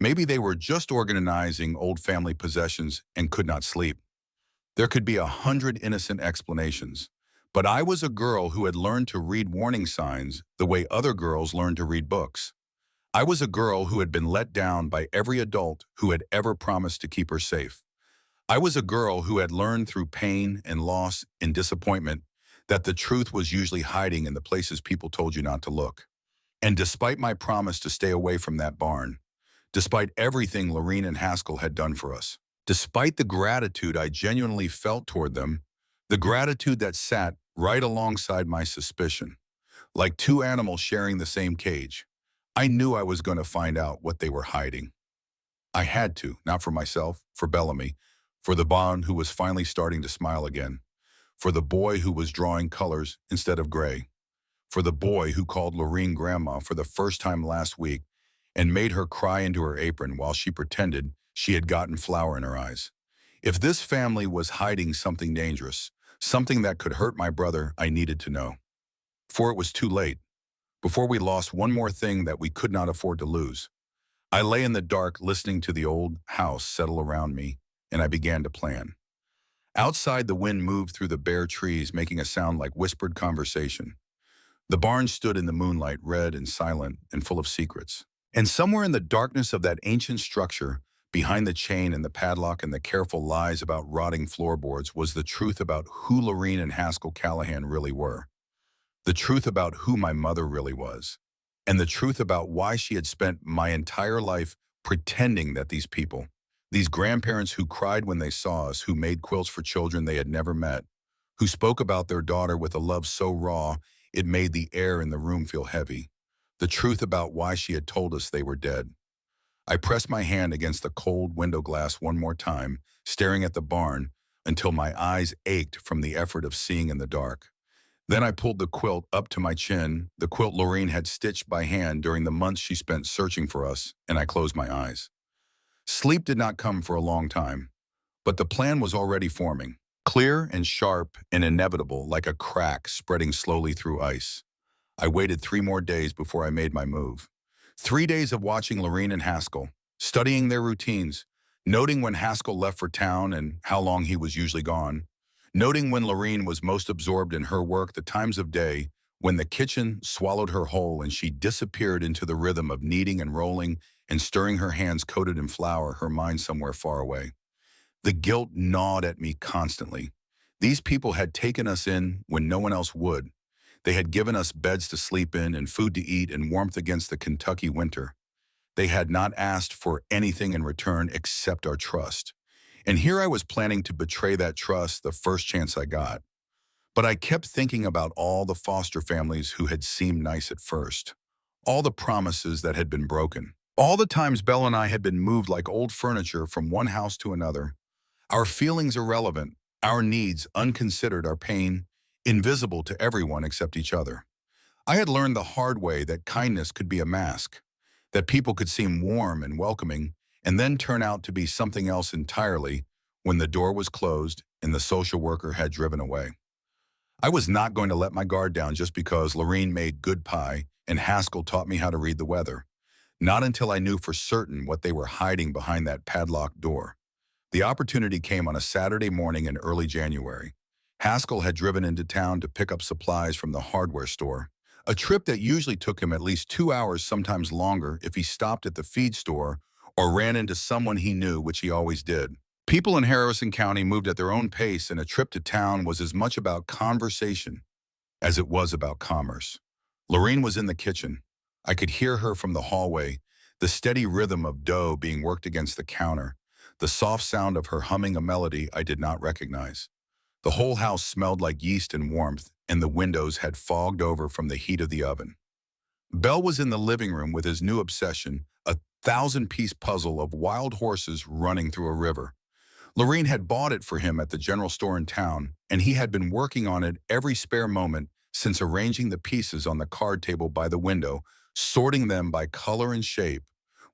Maybe they were just organizing old family possessions and could not sleep. There could be 100 innocent explanations, But I was a girl who had learned to read warning signs the way other girls learned to read books. I was a girl who had been let down by every adult who had ever promised to keep her safe. I was a girl who had learned through pain and loss and disappointment that the truth was usually hiding in the places people told you not to look. And despite my promise to stay away from that barn, despite everything Lorene and Haskell had done for us, despite the gratitude I genuinely felt toward them, the gratitude that sat right alongside my suspicion, like two animals sharing the same cage, I knew I was going to find out what they were hiding. I had to, not for myself, for Bellamy, for the Bond who was finally starting to smile again, for the boy who was drawing colors instead of gray, for the boy who called Lorene grandma for the first time last week and made her cry into her apron while she pretended she had gotten flour in her eyes. If this family was hiding something dangerous, something that could hurt my brother, I needed to know. Before it was too late, before we lost one more thing that we could not afford to lose. I lay in the dark listening to the old house settle around me, and I began to plan. Outside, the wind moved through the bare trees, making a sound like whispered conversation. The barn stood in the moonlight, red and silent and full of secrets. And somewhere in the darkness of that ancient structure, behind the chain and the padlock and the careful lies about rotting floorboards, was the truth about who Lorene and Haskell Callahan really were. The truth about who my mother really was. And the truth about why she had spent my entire life pretending that these people, these grandparents who cried when they saw us, who made quilts for children they had never met, who spoke about their daughter with a love so raw it made the air in the room feel heavy. The truth about why she had told us they were dead. I pressed my hand against the cold window glass one more time, staring at the barn until my eyes ached from the effort of seeing in the dark. Then I pulled the quilt up to my chin, the quilt Lorene had stitched by hand during the months she spent searching for us, and I closed my eyes. Sleep did not come for a long time, but the plan was already forming, clear and sharp and inevitable like a crack spreading slowly through ice. I waited 3 more days before I made my move. 3 days of watching Lorene and Haskell, studying their routines, noting when Haskell left for town and how long he was usually gone, noting when Lorene was most absorbed in her work, the times of day when the kitchen swallowed her whole and she disappeared into the rhythm of kneading and rolling and stirring her hands coated in flour, her mind somewhere far away. The guilt gnawed at me constantly. These people had taken us in when no one else would. They had given us beds to sleep in and food to eat and warmth against the Kentucky winter. They had not asked for anything in return except our trust. And here I was planning to betray that trust the first chance I got. But I kept thinking about all the foster families who had seemed nice at first. All the promises that had been broken. All the times Belle and I had been moved like old furniture from one house to another. Our feelings irrelevant, our needs unconsidered, our pain invisible to everyone except each other. I had learned the hard way that kindness could be a mask, that people could seem warm and welcoming and then turn out to be something else entirely when the door was closed and the social worker had driven away. I was not going to let my guard down just because Lorene made good pie and Haskell taught me how to read the weather. Not until I knew for certain what they were hiding behind that padlocked door. The opportunity came on a Saturday morning in early January. Haskell had driven into town to pick up supplies from the hardware store, a trip that usually took him at least 2 hours, sometimes longer, if he stopped at the feed store or ran into someone he knew, which he always did. People in Harrison County moved at their own pace, and a trip to town was as much about conversation as it was about commerce. Lorene was in the kitchen. I could hear her from the hallway, the steady rhythm of dough being worked against the counter, the soft sound of her humming a melody I did not recognize. The whole house smelled like yeast and warmth, and the windows had fogged over from the heat of the oven. Belle was in the living room with his new obsession, a 1,000-piece puzzle of wild horses running through a river. Lorene had bought it for him at the general store in town, and he had been working on it every spare moment since arranging the pieces on the card table by the window, sorting them by color and shape,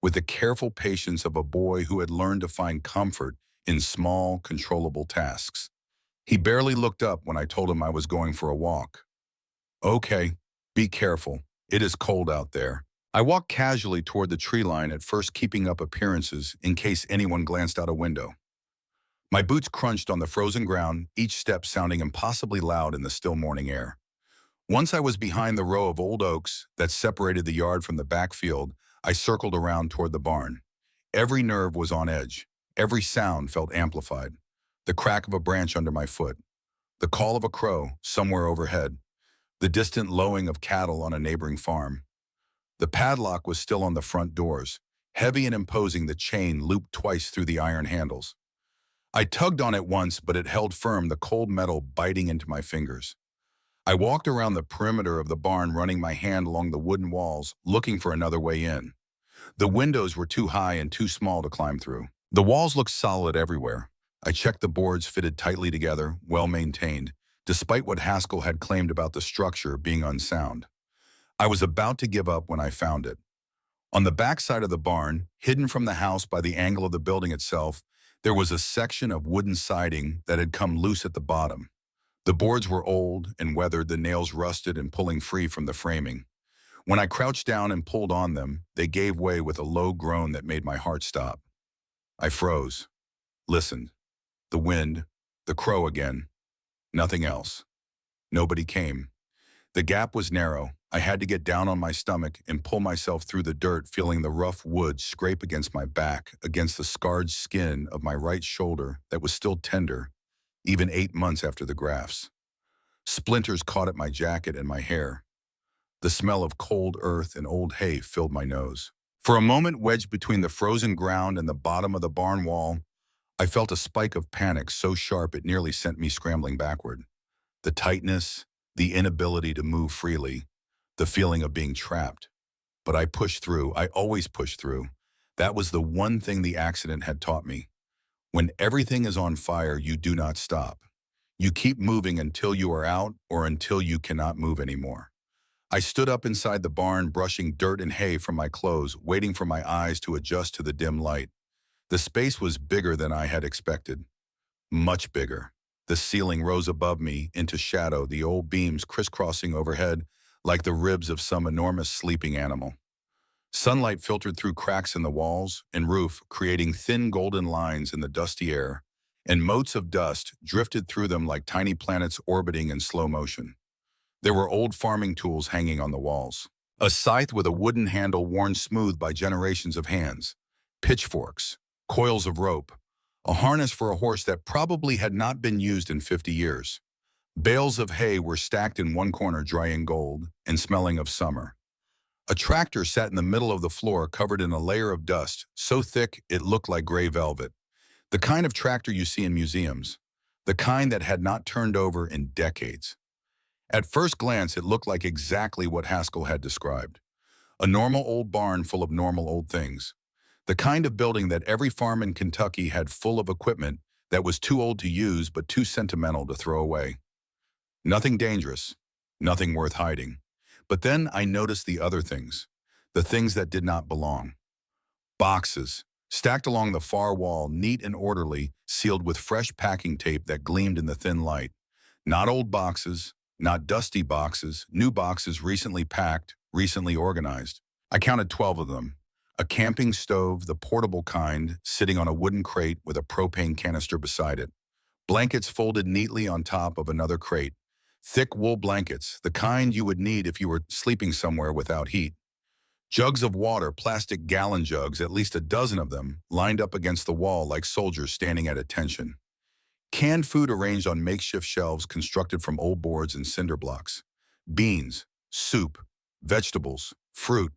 with the careful patience of a boy who had learned to find comfort in small, controllable tasks. He barely looked up when I told him I was going for a walk. Okay, be careful. It is cold out there. I walked casually toward the tree line, at first keeping up appearances in case anyone glanced out a window. My boots crunched on the frozen ground, each step sounding impossibly loud in the still morning air. Once I was behind the row of old oaks that separated the yard from the backfield, I circled around toward the barn. Every nerve was on edge. Every sound felt amplified. The crack of a branch under my foot, the call of a crow somewhere overhead, the distant lowing of cattle on a neighboring farm. The padlock was still on the front doors, heavy and imposing, the chain looped twice through the iron handles. I tugged on it once, but it held firm, the cold metal biting into my fingers. I walked around the perimeter of the barn, running my hand along the wooden walls, looking for another way in. The windows were too high and too small to climb through. The walls looked solid everywhere. I checked the boards fitted tightly together, well maintained, despite what Haskell had claimed about the structure being unsound. I was about to give up when I found it. On the back side of the barn, hidden from the house by the angle of the building itself, there was a section of wooden siding that had come loose at the bottom. The boards were old and weathered, the nails rusted and pulling free from the framing. When I crouched down and pulled on them, they gave way with a low groan that made my heart stop. I froze, listened. The wind, the crow again. Nothing else. Nobody came. The gap was narrow. I had to get down on my stomach and pull myself through the dirt, feeling the rough wood scrape against my back, against the scarred skin of my right shoulder that was still tender, even 8 months after the grafts. Splinters caught at my jacket and my hair. The smell of cold earth and old hay filled my nose. For a moment, wedged between the frozen ground and the bottom of the barn wall, I felt a spike of panic so sharp it nearly sent me scrambling backward. The tightness, the inability to move freely, the feeling of being trapped. But I pushed through. I always pushed through. That was the one thing the accident had taught me. When everything is on fire, you do not stop. You keep moving until you are out or until you cannot move anymore. I stood up inside the barn, brushing dirt and hay from my clothes, waiting for my eyes to adjust to the dim light. The space was bigger than I had expected. Much bigger. The ceiling rose above me into shadow, the old beams crisscrossing overhead like the ribs of some enormous sleeping animal. Sunlight filtered through cracks in the walls and roof, creating thin golden lines in the dusty air, and motes of dust drifted through them like tiny planets orbiting in slow motion. There were old farming tools hanging on the walls. A scythe with a wooden handle worn smooth by generations of hands, pitchforks, coils of rope, a harness for a horse that probably had not been used in 50 years. Bales of hay were stacked in one corner, dry in gold and smelling of summer. A tractor sat in the middle of the floor, covered in a layer of dust, so thick it looked like gray velvet. The kind of tractor you see in museums, the kind that had not turned over in decades. At first glance, it looked like exactly what Haskell had described. A normal old barn full of normal old things. The kind of building that every farm in Kentucky had, full of equipment that was too old to use but too sentimental to throw away. Nothing dangerous, nothing worth hiding. But then I noticed the other things, the things that did not belong. Boxes, stacked along the far wall, neat and orderly, sealed with fresh packing tape that gleamed in the thin light. Not old boxes, not dusty boxes, new boxes recently packed, recently organized. I counted 12 of them. A camping stove, the portable kind, sitting on a wooden crate with a propane canister beside it. Blankets folded neatly on top of another crate. Thick wool blankets, the kind you would need if you were sleeping somewhere without heat. Jugs of water, plastic gallon jugs, at least a dozen of them, lined up against the wall like soldiers standing at attention. Canned food arranged on makeshift shelves constructed from old boards and cinder blocks. Beans, soup, vegetables, fruit,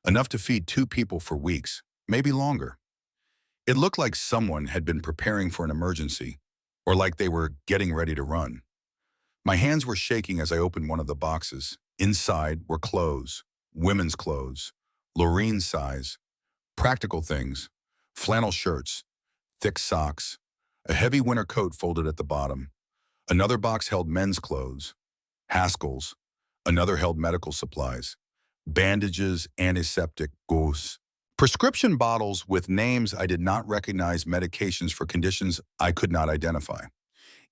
enough to feed 2 people for weeks, maybe longer. It looked like someone had been preparing for an emergency, or like they were getting ready to run. My hands were shaking as I opened one of the boxes. Inside were clothes, women's clothes, Lorraine size, practical things, flannel shirts, thick socks, a heavy winter coat folded at the bottom. Another box held men's clothes, Haskell's. Another held medical supplies, bandages, antiseptic, gauze. Prescription bottles with names I did not recognize, medications for conditions I could not identify.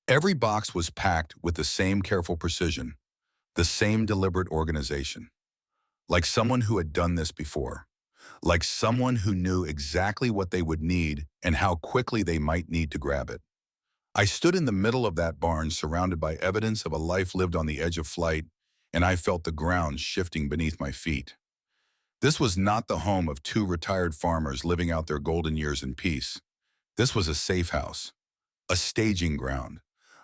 Every box was packed with the same careful precision, the same deliberate organization. Like someone who had done this before. Like someone who knew exactly what they would need and how quickly they might need to grab it. I stood in the middle of that barn surrounded by evidence of a life lived on the edge of flight, and I felt the ground shifting beneath my feet. This was not the home of two retired farmers living out their golden years in peace. This was a safe house, a staging ground,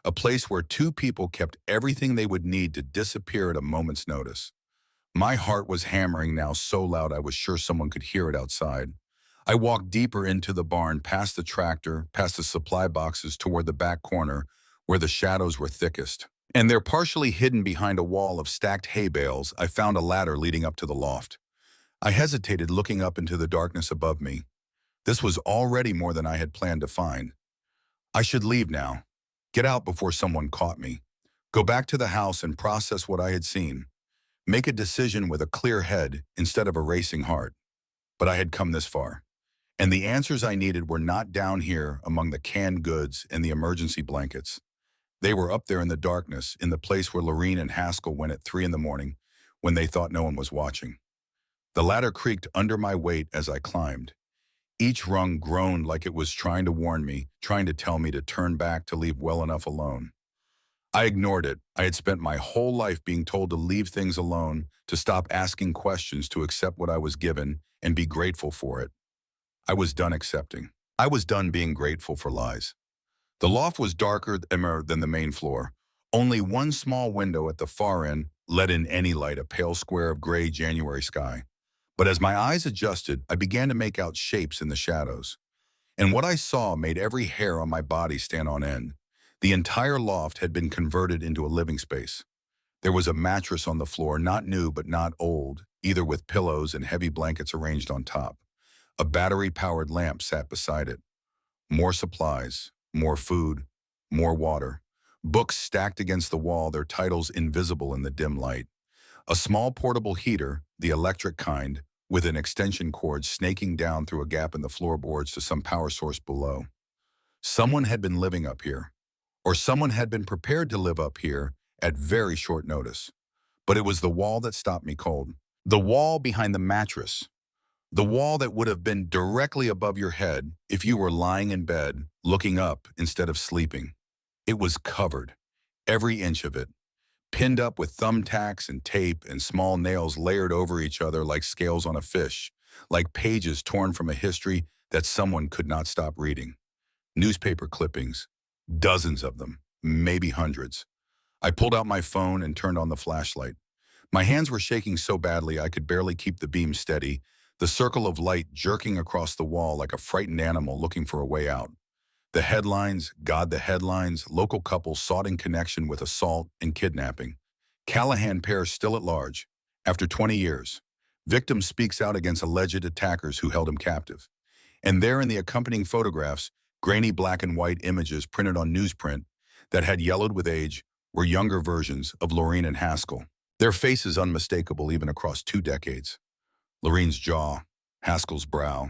a place where two people kept everything they would need to disappear at a moment's notice. My heart was hammering now so loud I was sure someone could hear it outside. I walked deeper into the barn, past the tractor, past the supply boxes toward the back corner where the shadows were thickest. And there, partially hidden behind a wall of stacked hay bales, I found a ladder leading up to the loft. I hesitated, looking up into the darkness above me. This was already more than I had planned to find. I should leave now. Get out before someone caught me. Go back to the house and process what I had seen. Make a decision with a clear head instead of a racing heart. But I had come this far. And the answers I needed were not down here among the canned goods and the emergency blankets. They were up there in the darkness, in the place where Lorene and Haskell went at 3 in the morning when they thought no one was watching. The ladder creaked under my weight as I climbed. Each rung groaned like it was trying to warn me, trying to tell me to turn back, to leave well enough alone. I ignored it. I had spent my whole life being told to leave things alone, to stop asking questions, to accept what I was given and be grateful for it. I was done accepting. I was done being grateful for lies. The loft was darker than the main floor. Only one small window at the far end let in any light, a pale square of gray January sky. But as my eyes adjusted, I began to make out shapes in the shadows. And what I saw made every hair on my body stand on end. The entire loft had been converted into a living space. There was a mattress on the floor, not new but not old, either, with pillows and heavy blankets arranged on top. A battery-powered lamp sat beside it. More supplies, more food, more water. Books stacked against the wall, their titles invisible in the dim light. A small portable heater, the electric kind, with an extension cord snaking down through a gap in the floorboards to some power source below. Someone had been living up here, or someone had been prepared to live up here at very short notice. But it was the wall that stopped me cold. The wall behind the mattress. The wall that would have been directly above your head if you were lying in bed, looking up instead of sleeping. It was covered, every inch of it, pinned up with thumbtacks and tape and small nails layered over each other like scales on a fish, like pages torn from a history that someone could not stop reading. Newspaper clippings, dozens of them, maybe hundreds. I pulled out my phone and turned on the flashlight. My hands were shaking so badly I could barely keep the beam steady, the circle of light jerking across the wall like a frightened animal looking for a way out. The headlines, God, the headlines, local couple sought in connection with assault and kidnapping. Callahan pair still at large, after 20 years. Victim speaks out against alleged attackers who held him captive. And there in the accompanying photographs, grainy black and white images printed on newsprint that had yellowed with age, were younger versions of Lorene and Haskell. Their faces unmistakable even across 2 decades. Lorene's jaw, Haskell's brow.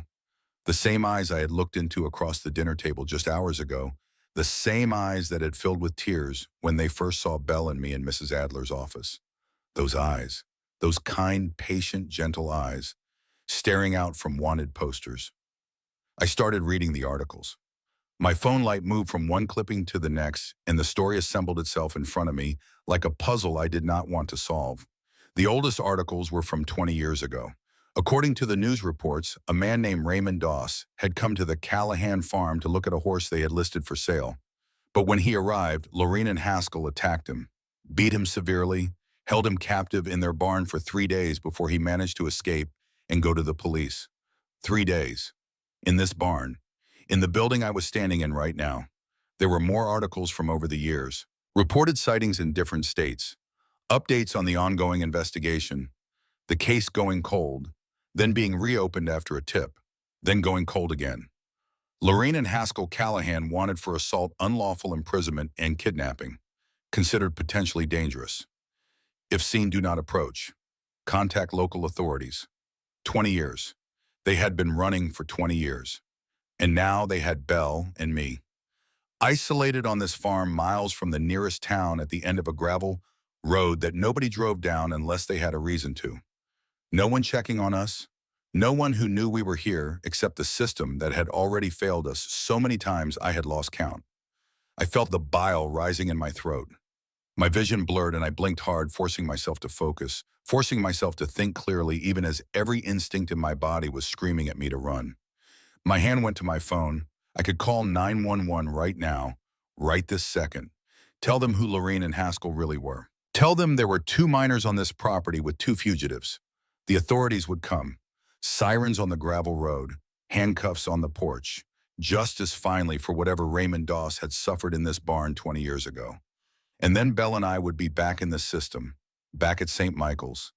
The same eyes I had looked into across the dinner table just hours ago. The same eyes that had filled with tears when they first saw Belle and me in Mrs. Adler's office. Those eyes, those kind, patient, gentle eyes, staring out from wanted posters. I started reading the articles. My phone light moved from one clipping to the next, and the story assembled itself in front of me like a puzzle I did not want to solve. The oldest articles were from 20 years ago. According to the news reports, a man named Raymond Doss had come to the Callahan farm to look at a horse they had listed for sale. But when he arrived, Lorene and Haskell attacked him, beat him severely, held him captive in their barn for 3 days before he managed to escape and go to the police. 3 days. In this barn. In the building I was standing in right now. There were more articles from over the years. Reported sightings in different states. Updates on the ongoing investigation. The case going cold, then being reopened after a tip, then going cold again. Lorene and Haskell Callahan wanted for assault, unlawful imprisonment, and kidnapping, considered potentially dangerous. If seen, do not approach. Contact local authorities. 20 years. They had been running for 20 years. And now they had Belle and me. Isolated on this farm miles from the nearest town at the end of a gravel road that nobody drove down unless they had a reason to. No one checking on us. No one who knew we were here except the system that had already failed us so many times I had lost count. I felt the bile rising in my throat. My vision blurred and I blinked hard, forcing myself to focus, forcing myself to think clearly even as every instinct in my body was screaming at me to run. My hand went to my phone. I could call 911 right now, right this second. Tell them who Lorene and Haskell really were. Tell them there were two minors on this property with two fugitives. The authorities would come. Sirens on the gravel road, handcuffs on the porch. Justice finally for whatever Raymond Doss had suffered in this barn 20 years ago. And then Belle and I would be back in the system, back at St. Michael's,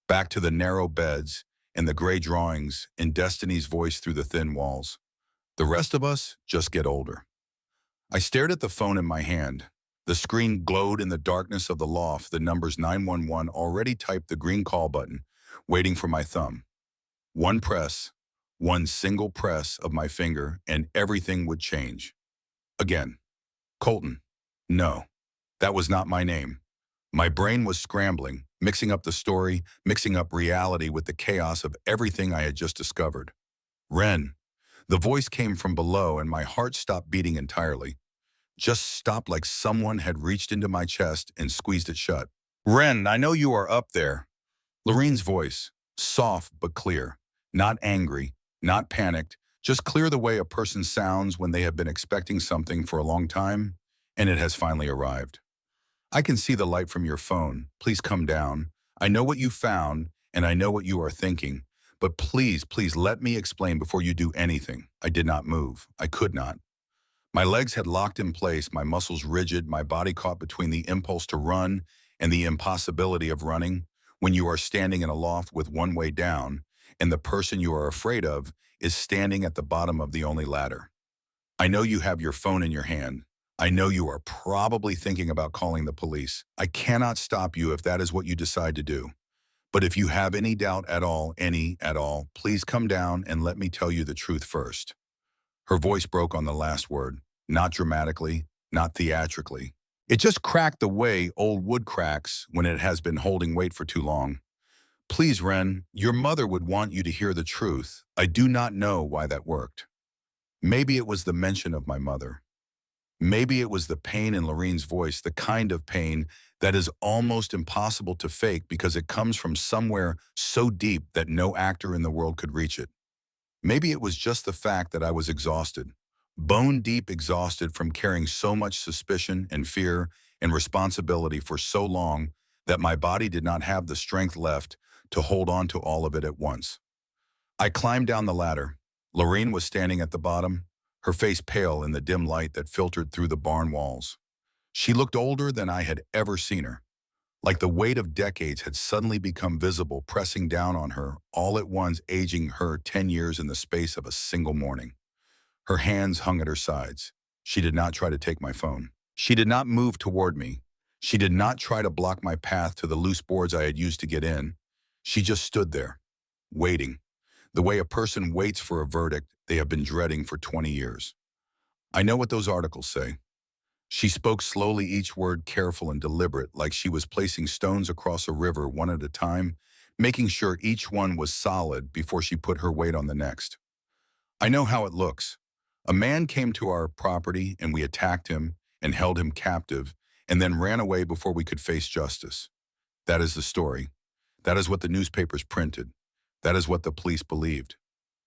back to the narrow beds and the gray drawings and Destiny's voice through the thin walls. The rest of us just get older. I stared at the phone in my hand. The screen glowed in the darkness of the loft, the numbers 911 already typed the green call button, waiting for my thumb. One press, one single press of my finger, and everything would change. Again. Colton. No, that was not my name. My brain was scrambling, mixing up the story, mixing up reality with the chaos of everything I had just discovered. Ren. The voice came from below and my heart stopped beating entirely. Just stopped like someone had reached into my chest and squeezed it shut. Ren, I know you are up there. Lorene's voice, soft but clear, not angry, not panicked, just clear the way a person sounds when they have been expecting something for a long time, and it has finally arrived. I can see the light from your phone. Please come down. I know what you found, and I know what you are thinking, but please, please let me explain before you do anything. I did not move. I could not. My legs had locked in place, my muscles rigid, my body caught between the impulse to run and the impossibility of running. When you are standing in a loft with one way down, and the person you are afraid of is standing at the bottom of the only ladder. I know you have your phone in your hand. I know you are probably thinking about calling the police. I cannot stop you if that is what you decide to do. But if you have any doubt at all, please come down and let me tell you the truth first. Her voice broke on the last word, not dramatically, not theatrically. It just cracked the way old wood cracks when it has been holding weight for too long. Please, Ren, your mother would want you to hear the truth. I do not know why that worked. Maybe it was the mention of my mother. Maybe it was the pain in Lorene's voice, the kind of pain that is almost impossible to fake because it comes from somewhere so deep that no actor in the world could reach it. Maybe it was just the fact that I was exhausted, bone-deep exhausted from carrying so much suspicion and fear and responsibility for so long that my body did not have the strength left to hold on to all of it at once. I climbed down the ladder. Lorene was standing at the bottom, her face pale in the dim light that filtered through the barn walls. She looked older than I had ever seen her, like the weight of decades had suddenly become visible, pressing down on her, all at once aging her 10 years in the space of a single morning. Her hands hung at her sides. She did not try to take my phone. She did not move toward me. She did not try to block my path to the loose boards I had used to get in. She just stood there, waiting, the way a person waits for a verdict they have been dreading for 20 years. I know what those articles say. She spoke slowly, each word careful and deliberate, like she was placing stones across a river one at a time, making sure each one was solid before she put her weight on the next. I know how it looks. A man came to our property and we attacked him and held him captive and then ran away before we could face justice. That is the story. That is what the newspapers printed. That is what the police believed.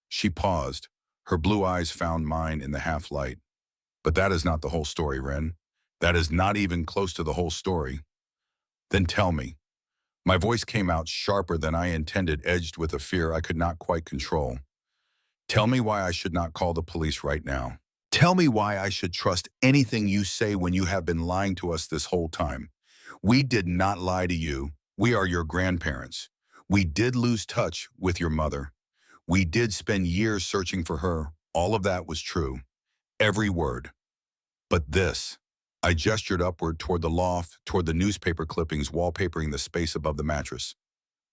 She paused. Her blue eyes found mine in the half-light. But that is not the whole story, Ren. That is not even close to the whole story. Then tell me. My voice came out sharper than I intended, edged with a fear I could not quite control. Tell me why I should not call the police right now. Tell me why I should trust anything you say when you have been lying to us this whole time. We did not lie to you. We are your grandparents. We did lose touch with your mother. We did spend years searching for her. All of that was true. Every word. But this. I gestured upward toward the loft, toward the newspaper clippings wallpapering the space above the mattress.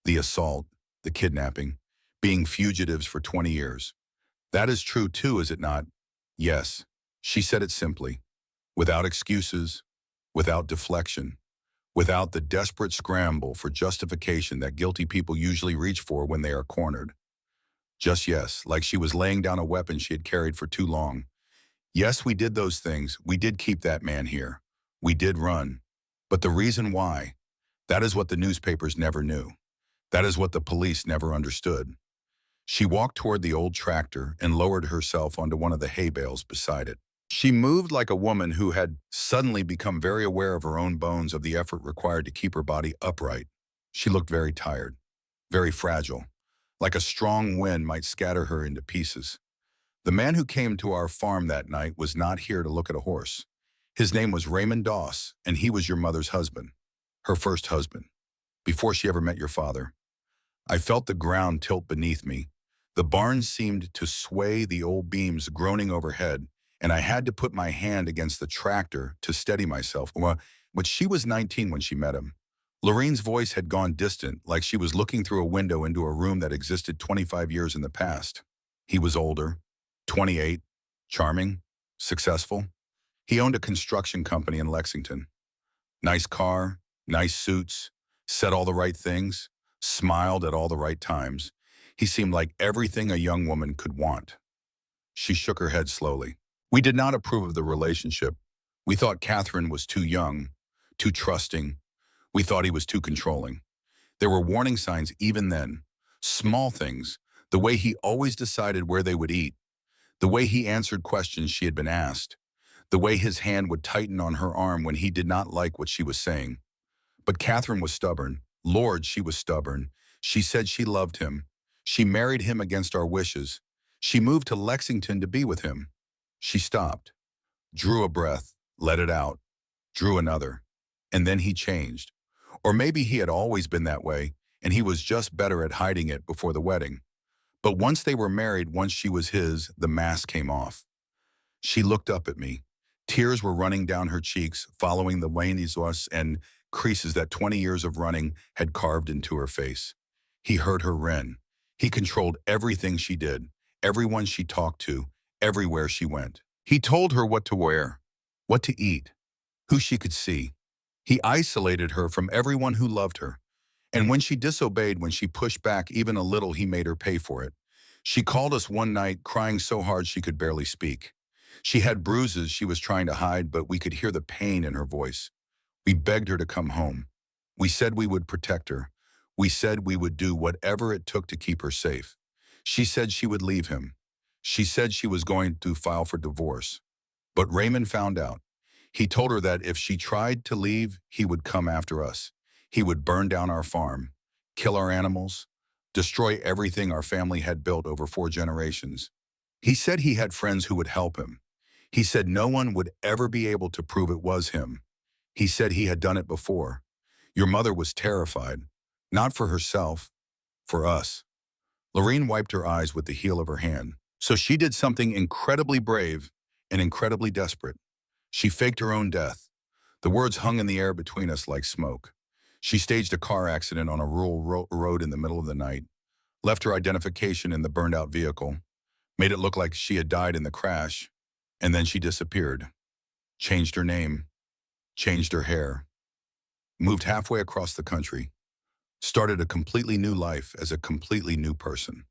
The assault, the kidnapping, being fugitives for 20 years. That is true too, is it not? Yes. She said it simply, without excuses, without deflection, without the desperate scramble for justification that guilty people usually reach for when they are cornered. Just yes, like she was laying down a weapon she had carried for too long. Yes, we did those things. We did keep that man here. We did run. But the reason why, that is what the newspapers never knew. That is what the police never understood. She walked toward the old tractor and lowered herself onto one of the hay bales beside it. She moved like a woman who had suddenly become very aware of her own bones, of the effort required to keep her body upright. She looked very tired, very fragile, like a strong wind might scatter her into pieces. The man who came to our farm that night was not here to look at a horse. His name was Raymond Doss, and he was your mother's husband, her first husband, before she ever met your father. I felt the ground tilt beneath me. The barn seemed to sway, the old beams groaning overhead, and I had to put my hand against the tractor to steady myself. Well, but she was 19 when she met him. Lorene's voice had gone distant, like she was looking through a window into a room that existed 25 years in the past. He was older, 28, charming, successful. He owned a construction company in Lexington. Nice car, nice suits, said all the right things, smiled at all the right times. He seemed like everything a young woman could want. She shook her head slowly. We did not approve of the relationship. We thought Catherine was too young, too trusting. We thought he was too controlling. There were warning signs even then. Small things, the way he always decided where they would eat, the way he answered questions she had been asked, the way his hand would tighten on her arm when he did not like what she was saying. But Catherine was stubborn. Lord, she was stubborn. She said she loved him. She married him against our wishes. She moved to Lexington to be with him. She stopped, drew a breath, let it out, drew another. And then he changed. Or maybe he had always been that way, and he was just better at hiding it before the wedding. But once they were married, once she was his, the mask came off. She looked up at me. Tears were running down her cheeks, following the veins and creases that 20 years of running had carved into her face. He heard her wren. He controlled everything she did, everyone she talked to, everywhere she went. He told her what to wear, what to eat, who she could see. He isolated her from everyone who loved her. And when she disobeyed, when she pushed back even a little, he made her pay for it. She called us one night, crying so hard she could barely speak. She had bruises she was trying to hide, but we could hear the pain in her voice. We begged her to come home. We said we would protect her. We said we would do whatever it took to keep her safe. She said she would leave him. She said she was going to file for divorce. But Raymond found out. He told her that if she tried to leave, he would come after us. He would burn down our farm, kill our animals, destroy everything our family had built over 4 generations. He said he had friends who would help him. He said no one would ever be able to prove it was him. He said he had done it before. Your mother was terrified, not for herself, for us. Lorene wiped her eyes with the heel of her hand. So she did something incredibly brave and incredibly desperate. She faked her own death. The words hung in the air between us like smoke. She staged a car accident on a rural road in the middle of the night, left her identification in the burned-out vehicle, made it look like she had died in the crash, and then she disappeared. Changed her name, changed her hair, moved halfway across the country, started a completely new life as a completely new person.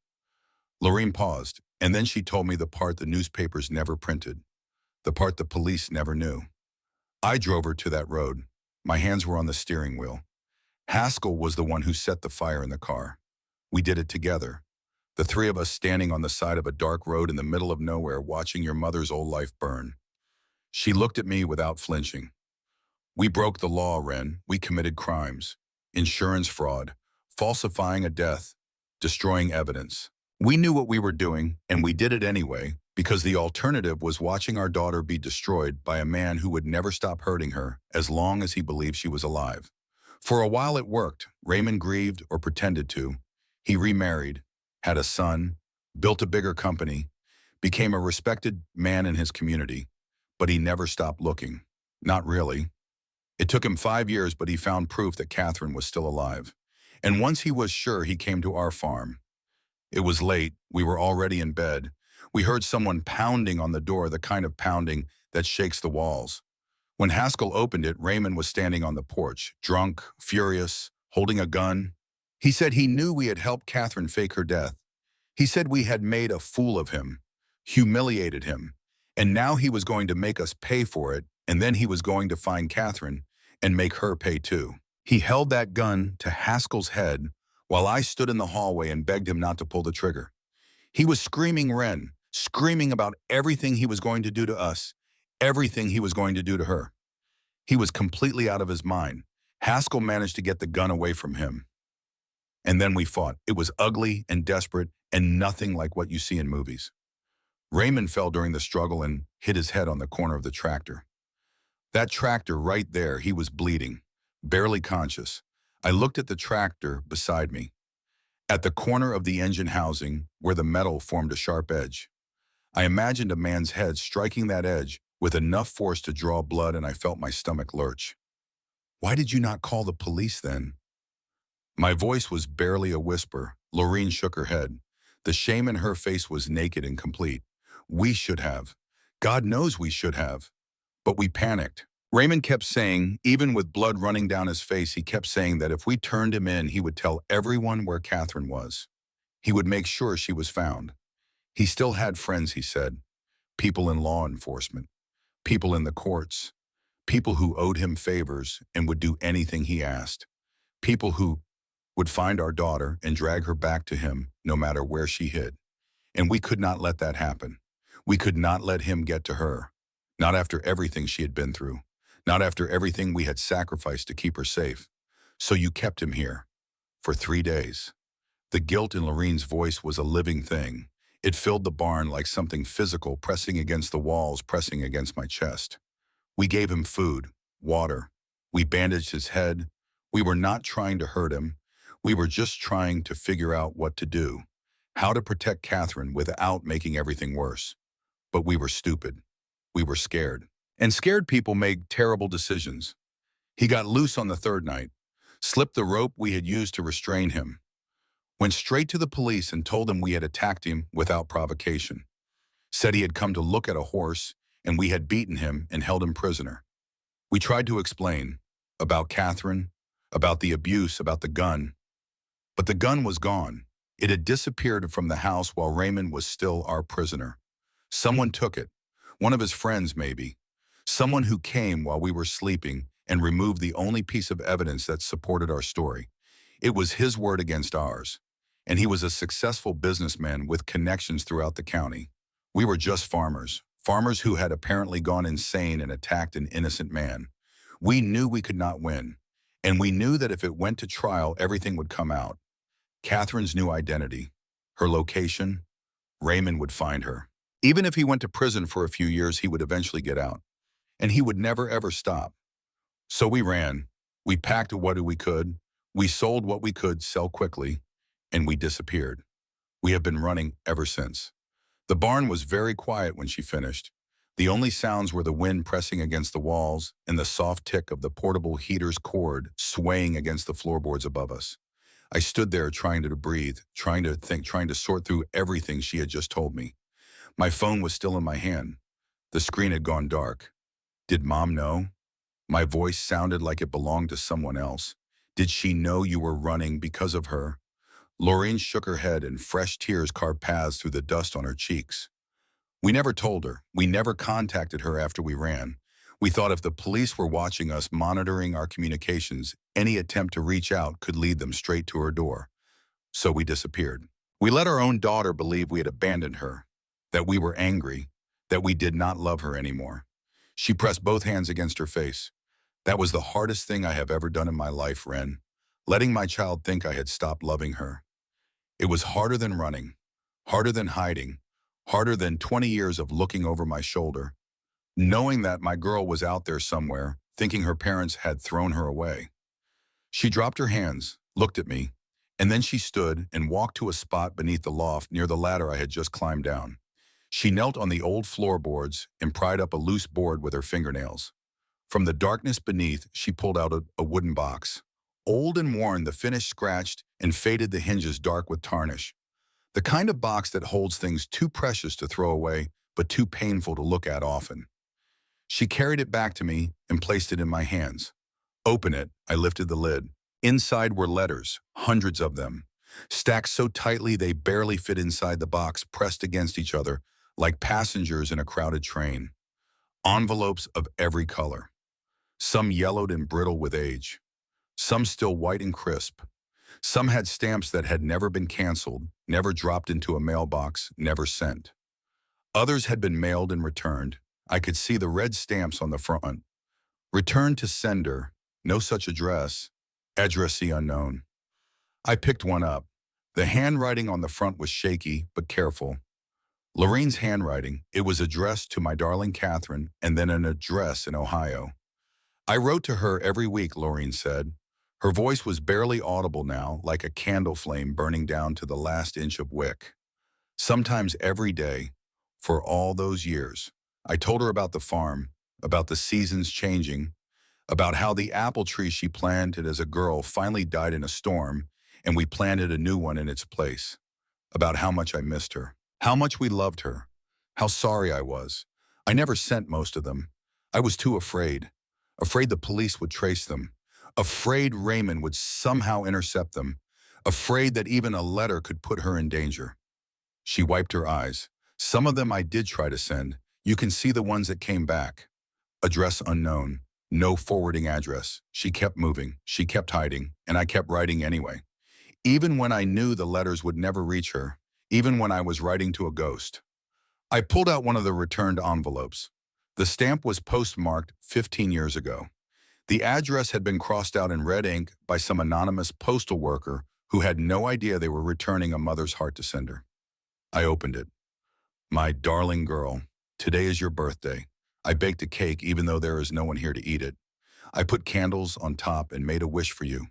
Lorene paused, and then she told me the part the newspapers never printed, the part the police never knew. I drove her to that road. My hands were on the steering wheel. Haskell was the one who set the fire in the car. We did it together. The 3 of us standing on the side of a dark road in the middle of nowhere watching your mother's old life burn. She looked at me without flinching. We broke the law, Wren. We committed crimes. Insurance fraud, falsifying a death, destroying evidence. We knew what we were doing, and we did it anyway, because the alternative was watching our daughter be destroyed by a man who would never stop hurting her as long as he believed she was alive. For a while it worked. Raymond grieved or pretended to. He remarried, had a son, built a bigger company, became a respected man in his community. But he never stopped looking. Not really. It took him 5 years, but he found proof that Catherine was still alive. And once he was sure, he came to our farm. It was late. We were already in bed. We heard someone pounding on the door, the kind of pounding that shakes the walls. When Haskell opened it, Raymond was standing on the porch, drunk, furious, holding a gun. He said he knew we had helped Catherine fake her death. He said we had made a fool of him, humiliated him, And now he was going to make us pay for it, and then he was going to find Catherine and make her pay too. He held that gun to Haskell's head while I stood in the hallway and begged him not to pull the trigger. He was screaming Wren, screaming about everything he was going to do to us, everything he was going to do to her. He was completely out of his mind. Haskell managed to get the gun away from him. And then we fought. It was ugly and desperate and nothing like what you see in movies. Raymond fell during the struggle and hit his head on the corner of the tractor. That tractor right there, he was bleeding, barely conscious. I looked at the tractor beside me, at the corner of the engine housing where the metal formed a sharp edge. I imagined a man's head striking that edge with enough force to draw blood, and I felt my stomach lurch. "Why did you not call the police then?" My voice was barely a whisper. Lorene shook her head. The shame in her face was naked and complete. "We should have. God knows we should have. But we panicked." Raymond kept saying, even with blood running down his face, he kept saying that if we turned him in, he would tell everyone where Catherine was. He would make sure she was found. He still had friends, he said. People in law enforcement. People in the courts. People who owed him favors and would do anything he asked. People who would find our daughter and drag her back to him no matter where she hid. And we could not let that happen. We could not let him get to her. Not after everything she had been through. Not after everything we had sacrificed to keep her safe. So you kept him here. For 3 days. The guilt in Lorene's voice was a living thing. It filled the barn like something physical pressing against the walls, pressing against my chest. We gave him food, water. We bandaged his head. We were not trying to hurt him. We were just trying to figure out what to do. How to protect Catherine without making everything worse. But we were stupid. We were scared. And scared people make terrible decisions. He got loose on the third night, slipped the rope we had used to restrain him, went straight to the police and told them we had attacked him without provocation, said he had come to look at a horse and we had beaten him and held him prisoner. We tried to explain about Catherine, about the abuse, about the gun, but the gun was gone. It had disappeared from the house while Raymond was still our prisoner. Someone took it, one of his friends maybe. Someone who came while we were sleeping and removed the only piece of evidence that supported our story. It was his word against ours, and he was a successful businessman with connections throughout the county. We were just farmers who had apparently gone insane and attacked an innocent man. We knew we could not win, and we knew that if it went to trial, everything would come out. Catherine's new identity, her location, Raymond would find her. Even if he went to prison for a few years, he would eventually get out. And he would never ever stop. So we ran. We packed what we could. We sold what we could sell quickly. And we disappeared. We have been running ever since. The barn was very quiet when she finished. The only sounds were the wind pressing against the walls and the soft tick of the portable heater's cord swaying against the floorboards above us. I stood there trying to breathe, trying to think, trying to sort through everything she had just told me. My phone was still in my hand. The screen had gone dark. Did Mom know? My voice sounded like it belonged to someone else. Did she know you were running because of her? Lorene shook her head and fresh tears carved paths through the dust on her cheeks. We never told her. We never contacted her after we ran. We thought if the police were watching us, monitoring our communications, any attempt to reach out could lead them straight to her door. So we disappeared. We let our own daughter believe we had abandoned her, that we were angry, that we did not love her anymore. She pressed both hands against her face. That was the hardest thing I have ever done in my life, Wren. Letting my child think I had stopped loving her. It was harder than running, harder than hiding, harder than 20 years of looking over my shoulder, knowing that my girl was out there somewhere, thinking her parents had thrown her away. She dropped her hands, looked at me, and then she stood and walked to a spot beneath the loft near the ladder I had just climbed down. She knelt on the old floorboards and pried up a loose board with her fingernails. From the darkness beneath, she pulled out a wooden box. Old and worn, the finish scratched and faded, the hinges dark with tarnish. The kind of box that holds things too precious to throw away, but too painful to look at often. She carried it back to me and placed it in my hands. Open it, I lifted the lid. Inside were letters, hundreds of them, stacked so tightly they barely fit inside the box, pressed against each other, like passengers in a crowded train. Envelopes of every color, some yellowed and brittle with age, some still white and crisp. Some had stamps that had never been canceled, never dropped into a mailbox, never sent. Others had been mailed and returned. I could see the red stamps on the front. Return to sender, no such address, addressee unknown. I picked one up. The handwriting on the front was shaky, but careful. Lorene's handwriting, it was addressed to my darling Catherine and then an address in Ohio. I wrote to her every week, Lorene said. Her voice was barely audible now, like a candle flame burning down to the last inch of wick. Sometimes every day, for all those years, I told her about the farm, about the seasons changing, about how the apple tree she planted as a girl finally died in a storm, and we planted a new one in its place, about how much I missed her, how much we loved her, how sorry I was. I never sent most of them. I was too afraid the police would trace them, afraid Raymond would somehow intercept them, afraid that even a letter could put her in danger. She wiped her eyes. Some of them I did try to send. You can see the ones that came back. Address unknown, no forwarding address. She kept moving, she kept hiding, and I kept writing anyway. Even when I knew the letters would never reach her, even when I was writing to a ghost. I pulled out one of the returned envelopes. The stamp was postmarked 15 years ago. The address had been crossed out in red ink by some anonymous postal worker who had no idea they were returning a mother's heart to sender. I opened it. My darling girl, today is your birthday. I baked a cake even though there is no one here to eat it. I put candles on top and made a wish for you.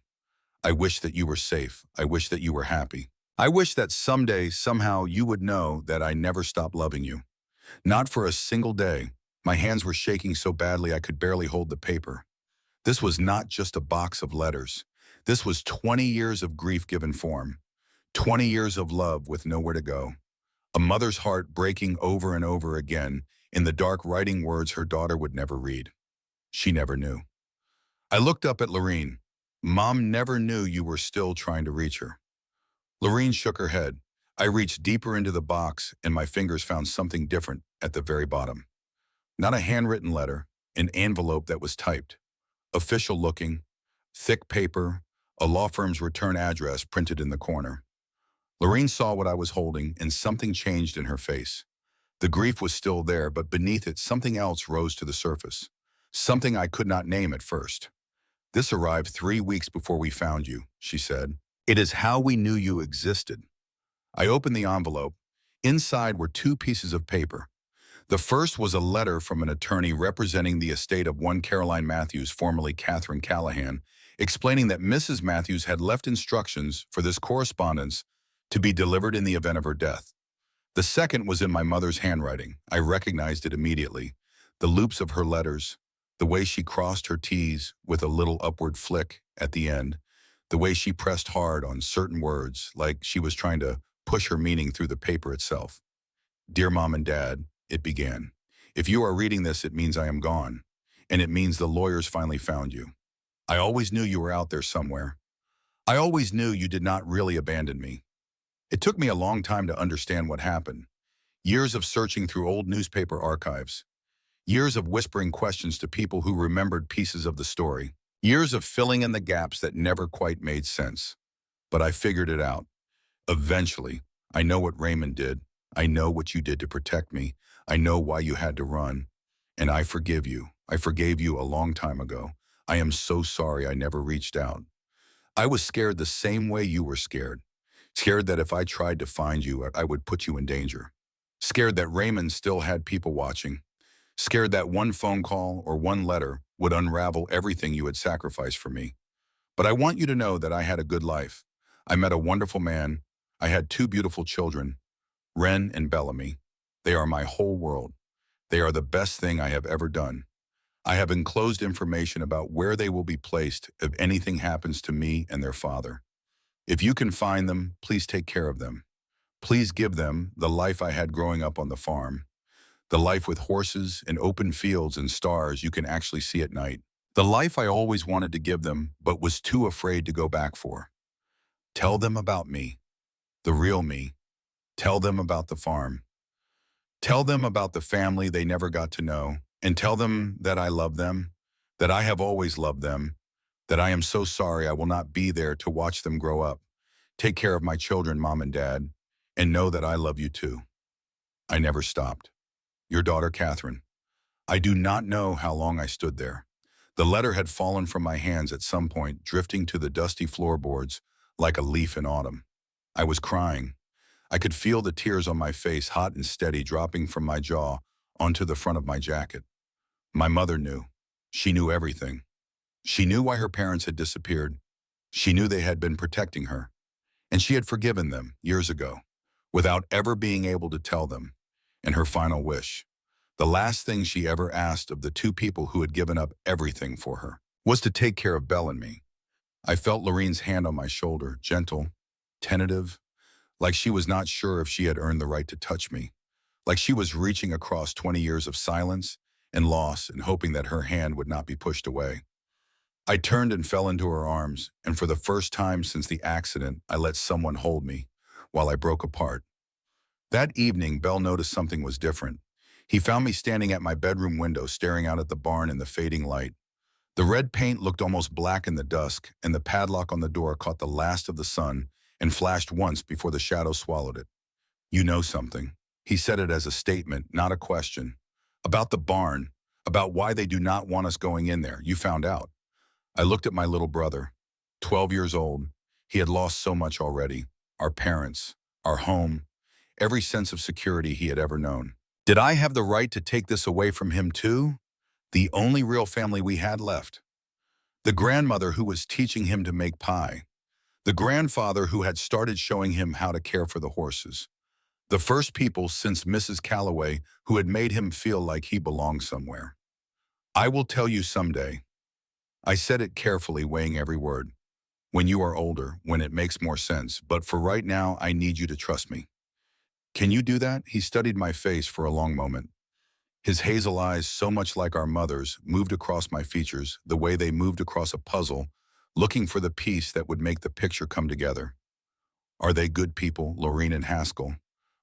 I wish that you were safe. I wish that you were happy. I wish that someday, somehow, you would know that I never stopped loving you. Not for a single day. My hands were shaking so badly I could barely hold the paper. This was not just a box of letters. This was 20 years of grief given form. 20 years of love with nowhere to go. A mother's heart breaking over and over again in the dark writing words her daughter would never read. She never knew. I looked up at Lorene. Mom never knew you were still trying to reach her. Lorene shook her head. I reached deeper into the box and my fingers found something different at the very bottom. Not a handwritten letter, an envelope that was typed. Official looking, thick paper, a law firm's return address printed in the corner. Lorene saw what I was holding and something changed in her face. The grief was still there, but beneath it something else rose to the surface. Something I could not name at first. This arrived 3 weeks before we found you, she said. It is how we knew you existed. I opened the envelope. Inside were 2 pieces of paper. The first was a letter from an attorney representing the estate of one Caroline Matthews, formerly Catherine Callahan, explaining that Mrs. Matthews had left instructions for this correspondence to be delivered in the event of her death. The second was in my mother's handwriting. I recognized it immediately. The loops of her letters, the way she crossed her T's with a little upward flick at the end, the way she pressed hard on certain words like she was trying to push her meaning through the paper itself. Dear Mom and Dad, it began. If you are reading this, it means I am gone, and it means the lawyers finally found you. I always knew you were out there somewhere. I always knew you did not really abandon me. It took me a long time to understand what happened. Years of searching through old newspaper archives. Years of whispering questions to people who remembered pieces of the story. Years of filling in the gaps that never quite made sense. But I figured it out. Eventually, I know what Raymond did. I know what you did to protect me. I know why you had to run. And I forgive you. I forgave you a long time ago. I am so sorry I never reached out. I was scared the same way you were scared. Scared that if I tried to find you, I would put you in danger. Scared that Raymond still had people watching. Scared that one phone call or one letter would unravel everything you had sacrificed for me. But I want you to know that I had a good life. I met a wonderful man. I had 2 beautiful children, Ren and Bellamy. They are my whole world. They are the best thing I have ever done. I have enclosed information about where they will be placed if anything happens to me and their father. If you can find them, please take care of them. Please give them the life I had growing up on the farm. The life with horses and open fields and stars you can actually see at night. The life I always wanted to give them, but was too afraid to go back for. Tell them about me, the real me. Tell them about the farm. Tell them about the family they never got to know, and tell them that I love them, that I have always loved them, that I am so sorry I will not be there to watch them grow up. Take care of my children, Mom and Dad, and know that I love you too. I never stopped. Your daughter, Catherine. I do not know how long I stood there. The letter had fallen from my hands at some point, drifting to the dusty floorboards like a leaf in autumn. I was crying. I could feel the tears on my face, hot and steady, dropping from my jaw onto the front of my jacket. My mother knew. She knew everything. She knew why her parents had disappeared. She knew they had been protecting her. And she had forgiven them years ago, without ever being able to tell them. And her final wish, the last thing she ever asked of the two people who had given up everything for her, was to take care of Belle and me. I felt Lorene's hand on my shoulder, gentle, tentative, like she was not sure if she had earned the right to touch me, like she was reaching across 20 years of silence and loss and hoping that her hand would not be pushed away. I turned and fell into her arms, and for the first time since the accident, I let someone hold me while I broke apart. That evening, Belle noticed something was different. He found me standing at my bedroom window, staring out at the barn in the fading light. The red paint looked almost black in the dusk, and the padlock on the door caught the last of the sun and flashed once before the shadow swallowed it. You know something. He said it as a statement, not a question. About the barn, about why they do not want us going in there. You found out. I looked at my little brother, 12 years old. He had lost so much already. Our parents, our home, every sense of security he had ever known. Did I have the right to take this away from him too? The only real family we had left. The grandmother who was teaching him to make pie. The grandfather who had started showing him how to care for the horses. The first people since Mrs. Calloway who had made him feel like he belonged somewhere. I will tell you someday. I said it carefully, weighing every word. When you are older, when it makes more sense, but for right now, I need you to trust me. Can you do that? He studied my face for a long moment. His hazel eyes, so much like our mother's, moved across my features the way they moved across a puzzle, looking for the piece that would make the picture come together. Are they good people, Lorene and Haskell?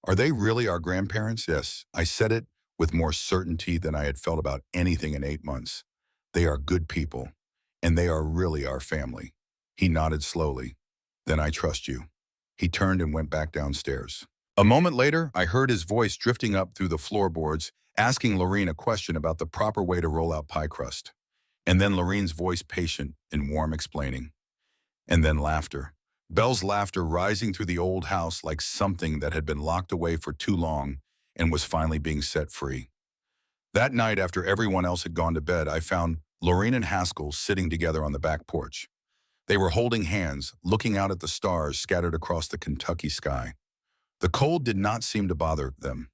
Are they really our grandparents? Yes, I said it with more certainty than I had felt about anything in 8 months. They are good people, and they are really our family. He nodded slowly. Then I trust you. He turned and went back downstairs. A moment later, I heard his voice drifting up through the floorboards, asking Lorene a question about the proper way to roll out pie crust. And then Lorene's voice, patient and warm, explaining. And then laughter. Belle's laughter rising through the old house like something that had been locked away for too long and was finally being set free. That night, after everyone else had gone to bed, I found Lorene and Haskell sitting together on the back porch. They were holding hands, looking out at the stars scattered across the Kentucky sky. The cold did not seem to bother them.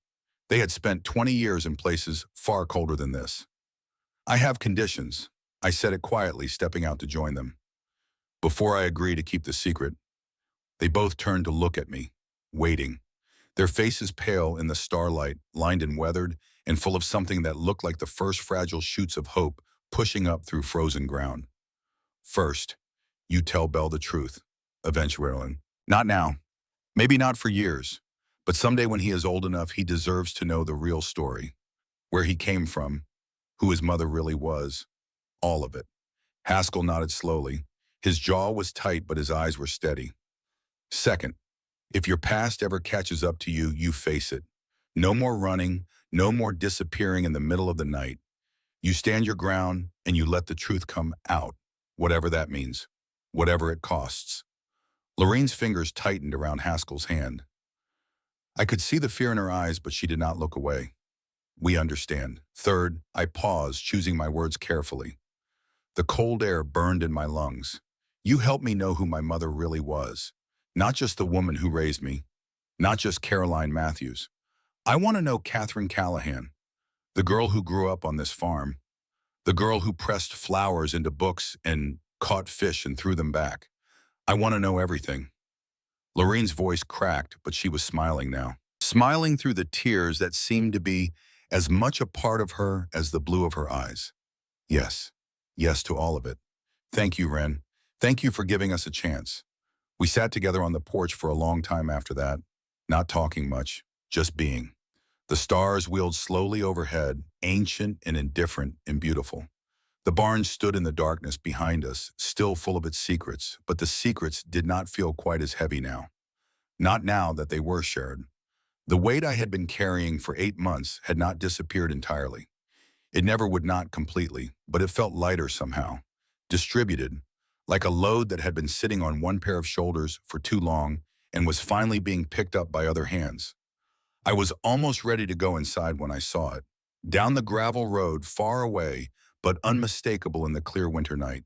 They had spent 20 years in places far colder than this. I have conditions. I said it quietly, stepping out to join them. Before I agreed to keep the secret, they both turned to look at me, waiting. Their faces pale in the starlight, lined and weathered, and full of something that looked like the first fragile shoots of hope pushing up through frozen ground. First, you tell Belle the truth, eventually. Not now. Maybe not for years. But someday when he is old enough, he deserves to know the real story. Where he came from, who his mother really was. All of it. Haskell nodded slowly. His jaw was tight, but his eyes were steady. Second, if your past ever catches up to you, you face it. No more running, no more disappearing in the middle of the night. You stand your ground and you let the truth come out, whatever that means, whatever it costs. Lorene's fingers tightened around Haskell's hand. I could see the fear in her eyes, but she did not look away. We understand. Third, I paused, choosing my words carefully. The cold air burned in my lungs. You helped me know who my mother really was. Not just the woman who raised me. Not just Caroline Matthews. I want to know Catherine Callahan, the girl who grew up on this farm, the girl who pressed flowers into books and caught fish and threw them back. I want to know everything. Lorene's voice cracked, but she was smiling now. Smiling through the tears that seemed to be as much a part of her as the blue of her eyes. Yes. Yes to all of it. Thank you, Wren. Thank you for giving us a chance. We sat together on the porch for a long time after that, not talking much, just being. The stars wheeled slowly overhead, ancient and indifferent and beautiful. The barn stood in the darkness behind us, still full of its secrets, but the secrets did not feel quite as heavy now. Not now that they were shared. The weight I had been carrying for 8 months had not disappeared entirely. It never would not completely, but it felt lighter somehow, distributed, like a load that had been sitting on one pair of shoulders for too long and was finally being picked up by other hands. I was almost ready to go inside when I saw it. Down the gravel road, far away, but unmistakable in the clear winter night.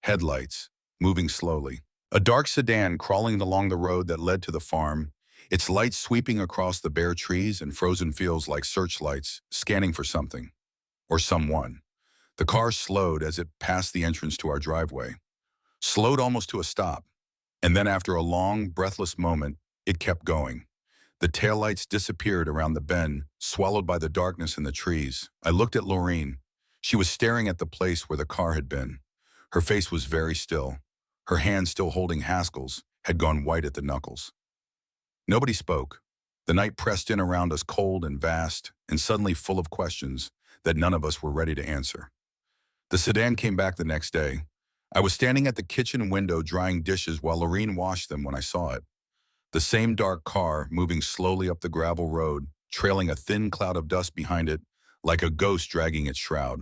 Headlights, moving slowly. A dark sedan crawling along the road that led to the farm, its lights sweeping across the bare trees and frozen fields like searchlights, scanning for something. Or someone. The car slowed as it passed the entrance to our driveway. Slowed almost to a stop. And then after a long, breathless moment, it kept going. The taillights disappeared around the bend, swallowed by the darkness in the trees. I looked at Laureen. She was staring at the place where the car had been. Her face was very still. Her hand still holding Haskell's had gone white at the knuckles. Nobody spoke. The night pressed in around us cold and vast, and suddenly full of questions that none of us were ready to answer. The sedan came back the next day. I was standing at the kitchen window drying dishes while Laureen washed them when I saw it. The same dark car moving slowly up the gravel road, trailing a thin cloud of dust behind it, like a ghost dragging its shroud.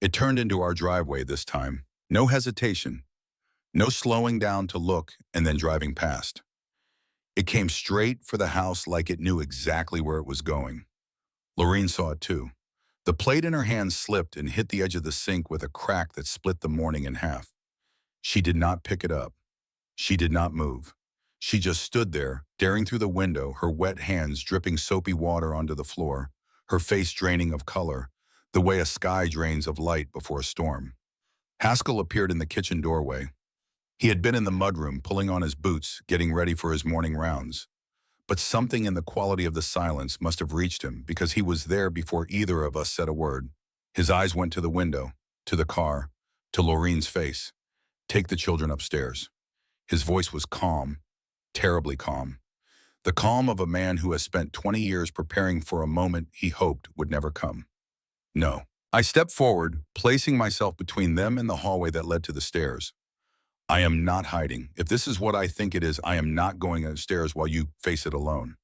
It turned into our driveway this time. No hesitation. No slowing down to look and then driving past. It came straight for the house like it knew exactly where it was going. Laureen saw it too. The plate in her hand slipped and hit the edge of the sink with a crack that split the morning in half. She did not pick it up. She did not move. She just stood there, staring through the window, her wet hands dripping soapy water onto the floor, her face draining of color, the way a sky drains of light before a storm. Haskell appeared in the kitchen doorway. He had been in the mudroom, pulling on his boots, getting ready for his morning rounds. But something in the quality of the silence must have reached him because he was there before either of us said a word. His eyes went to the window, to the car, to Laureen's face. Take the children upstairs. His voice was calm, terribly calm. The calm of a man who has spent 20 years preparing for a moment he hoped would never come. No. I stepped forward, placing myself between them and the hallway that led to the stairs. I am not hiding. If this is what I think it is, I am not going upstairs while you face it alone.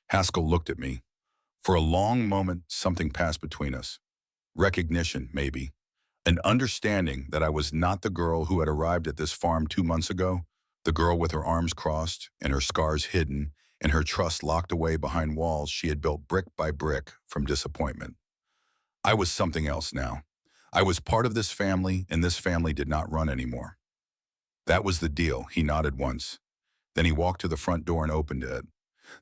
Haskell looked at me. For a long moment, something passed between us. Recognition, maybe. An understanding that I was not the girl who had arrived at this farm 2 months ago, the girl with her arms crossed and her scars hidden and her trust locked away behind walls she had built brick by brick from disappointment. I was something else now. I was part of this family, and this family did not run anymore. That was the deal, he nodded once. Then he walked to the front door and opened it.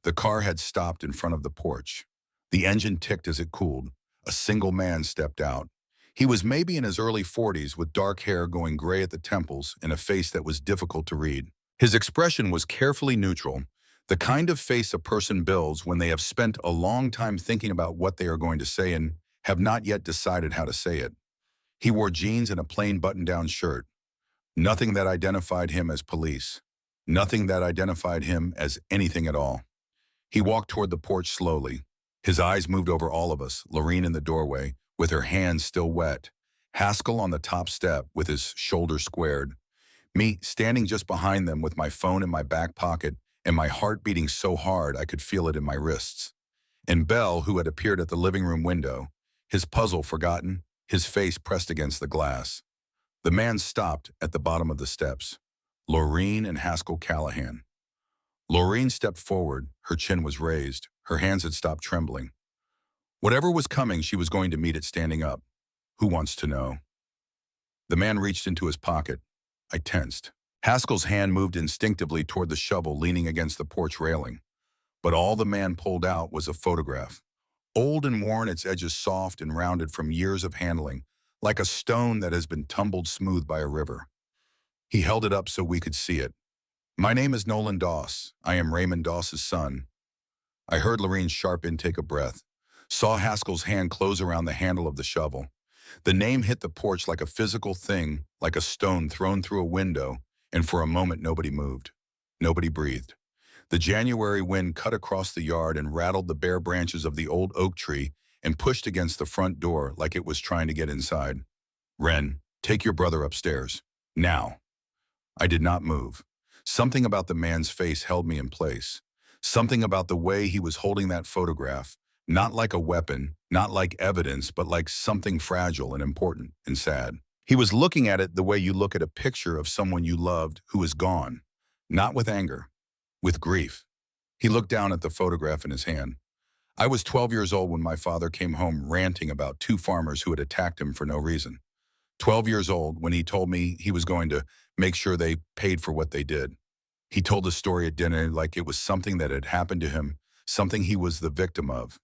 The car had stopped in front of the porch. The engine ticked as it cooled. A single man stepped out. He was maybe in his early 40s with dark hair going gray at the temples and a face that was difficult to read. His expression was carefully neutral, the kind of face a person builds when they have spent a long time thinking about what they are going to say and have not yet decided how to say it. He wore jeans and a plain button-down shirt. Nothing that identified him as police. Nothing that identified him as anything at all. He walked toward the porch slowly. His eyes moved over all of us, Laureen in the doorway, with her hands still wet, Haskell on the top step with his shoulders squared, me standing just behind them with my phone in my back pocket and my heart beating so hard I could feel it in my wrists. And Belle, who had appeared at the living room window, his puzzle forgotten, his face pressed against the glass. The man stopped at the bottom of the steps. Laureen and Haskell Callahan. Laureen stepped forward, her chin was raised, her hands had stopped trembling. Whatever was coming, she was going to meet it standing up. Who wants to know? The man reached into his pocket. I tensed. Haskell's hand moved instinctively toward the shovel leaning against the porch railing. But all the man pulled out was a photograph. Old and worn, its edges soft and rounded from years of handling, like a stone that has been tumbled smooth by a river. He held it up so we could see it. My name is Nolan Doss. I am Raymond Doss's son. I heard Laureen's sharp intake of breath, saw Haskell's hand close around the handle of the shovel. The name hit the porch like a physical thing, like a stone thrown through a window, and for a moment nobody moved. Nobody breathed. The January wind cut across the yard and rattled the bare branches of the old oak tree and pushed against the front door like it was trying to get inside. "Ren, take your brother upstairs. Now." I did not move. Something about the man's face held me in place. Something about the way he was holding that photograph, not like a weapon, not like evidence, but like something fragile and important and sad. He was looking at it the way you look at a picture of someone you loved who is gone, not with anger, with grief. He looked down at the photograph in his hand. I was 12 years old when my father came home ranting about two farmers who had attacked him for no reason. 12 years old when he told me he was going to make sure they paid for what they did. He told the story at dinner like it was something that had happened to him, something he was the victim of.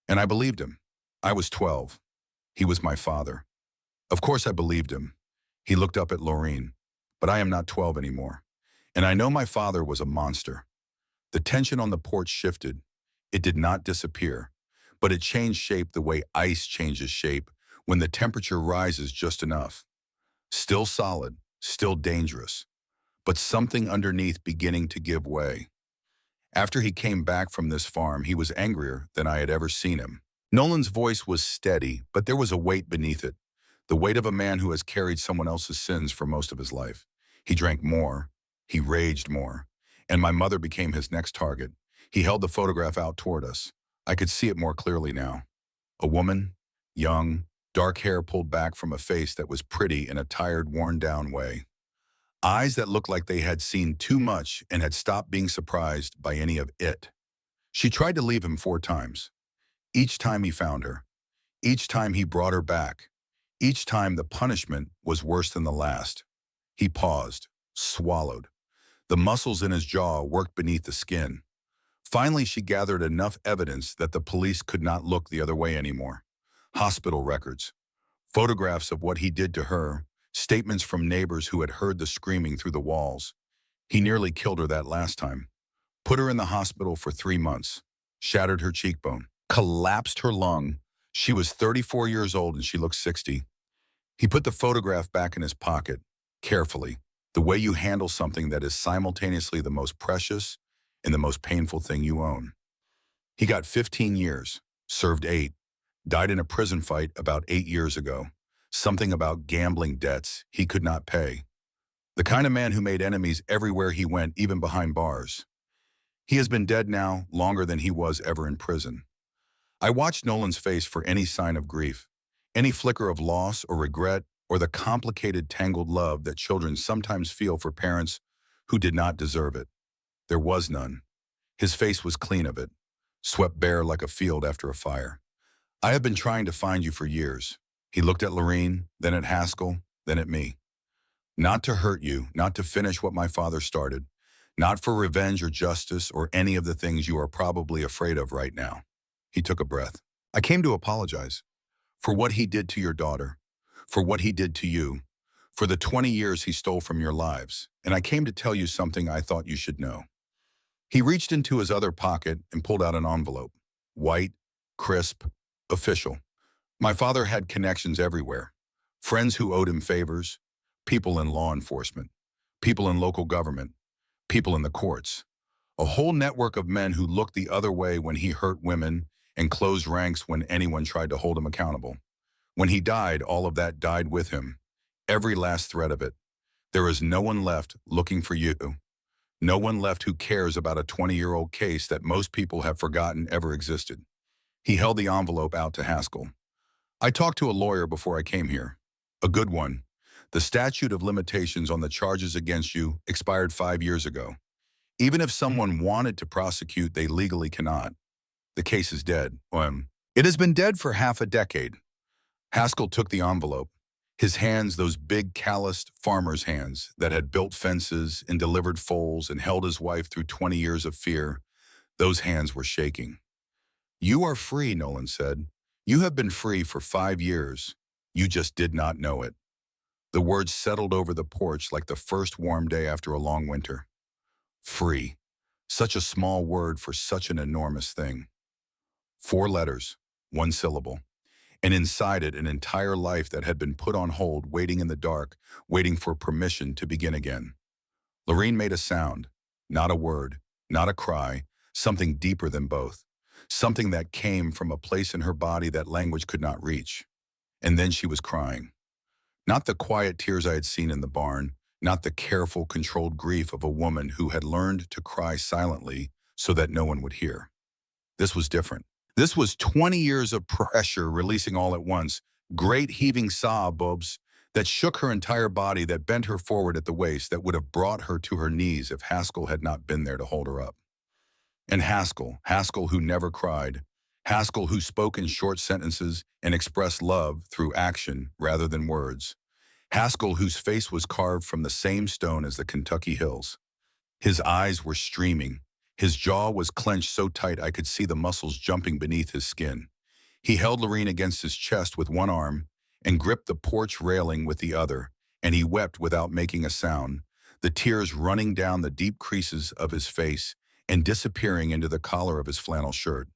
And I believed him. I was 12. He was my father. Of course I believed him. He looked up at Laureen. But I am not 12 anymore. And I know my father was a monster. The tension on the porch shifted. It did not disappear, but it changed shape the way ice changes shape when the temperature rises just enough. Still solid, still dangerous, but something underneath beginning to give way. After he came back from this farm, he was angrier than I had ever seen him. Nolan's voice was steady, but there was a weight beneath it, the weight of a man who has carried someone else's sins for most of his life. He drank more, he raged more, and my mother became his next target. He held the photograph out toward us. I could see it more clearly now. A woman, young, dark hair pulled back from a face that was pretty in a tired, worn-down way. Eyes that looked like they had seen too much and had stopped being surprised by any of it. She tried to leave him 4 times. Each time he found her. Each time he brought her back. Each time the punishment was worse than the last. He paused, swallowed. The muscles in his jaw worked beneath the skin. Finally, she gathered enough evidence that the police could not look the other way anymore. Hospital records, photographs of what he did to her, statements from neighbors who had heard the screaming through the walls. He nearly killed her that last time. Put her in the hospital for 3 months. Shattered her cheekbone. Collapsed her lung. She was 34 years old and she looked 60. He put the photograph back in his pocket, carefully, the way you handle something that is simultaneously the most precious and the most painful thing you own. He got 15 years, served 8, died in a prison fight about 8 years ago. Something about gambling debts he could not pay. The kind of man who made enemies everywhere he went, even behind bars. He has been dead now longer than he was ever in prison. I watched Nolan's face for any sign of grief, any flicker of loss or regret, or the complicated, tangled love that children sometimes feel for parents who did not deserve it. There was none. His face was clean of it, swept bare like a field after a fire. I have been trying to find you for years. He looked at Lorene, then at Haskell, then at me. Not to hurt you, not to finish what my father started, not for revenge or justice or any of the things you are probably afraid of right now. He took a breath. I came to apologize for what he did to your daughter, for what he did to you, for the 20 years he stole from your lives, and I came to tell you something I thought you should know. He reached into his other pocket and pulled out an envelope. White, crisp, official. My father had connections everywhere. Friends who owed him favors, people in law enforcement, people in local government, people in the courts. A whole network of men who looked the other way when he hurt women and closed ranks when anyone tried to hold him accountable. When he died, all of that died with him. Every last thread of it. There is no one left looking for you. No one left who cares about a 20-year-old case that most people have forgotten ever existed. He held the envelope out to Haskell. I talked to a lawyer before I came here. A good one. The statute of limitations on the charges against you expired 5 years ago. Even if someone wanted to prosecute, they legally cannot. The case is dead. It has been dead for half a decade. Haskell took the envelope. His hands, those big, calloused farmer's hands that had built fences and delivered foals and held his wife through 20 years of fear, those hands were shaking. You are free, Nolan said. You have been free for 5 years. You just did not know it. The words settled over the porch like the first warm day after a long winter. Free. Such a small word for such an enormous thing. 4 letters, 1 syllable. And inside it, an entire life that had been put on hold, waiting in the dark, waiting for permission to begin again. Lorene made a sound, not a word, not a cry, something deeper than both. Something that came from a place in her body that language could not reach. And then she was crying. Not the quiet tears I had seen in the barn, not the careful, controlled grief of a woman who had learned to cry silently so that no one would hear. This was different. This was 20 years of pressure releasing all at once, great heaving sobs that shook her entire body, that bent her forward at the waist, that would have brought her to her knees if Haskell had not been there to hold her up. And Haskell who never cried, Haskell who spoke in short sentences and expressed love through action rather than words, Haskell whose face was carved from the same stone as the Kentucky hills. His eyes were streaming. His jaw was clenched so tight I could see the muscles jumping beneath his skin. He held Lorene against his chest with one arm and gripped the porch railing with the other, and he wept without making a sound, the tears running down the deep creases of his face and disappearing into the collar of his flannel shirt.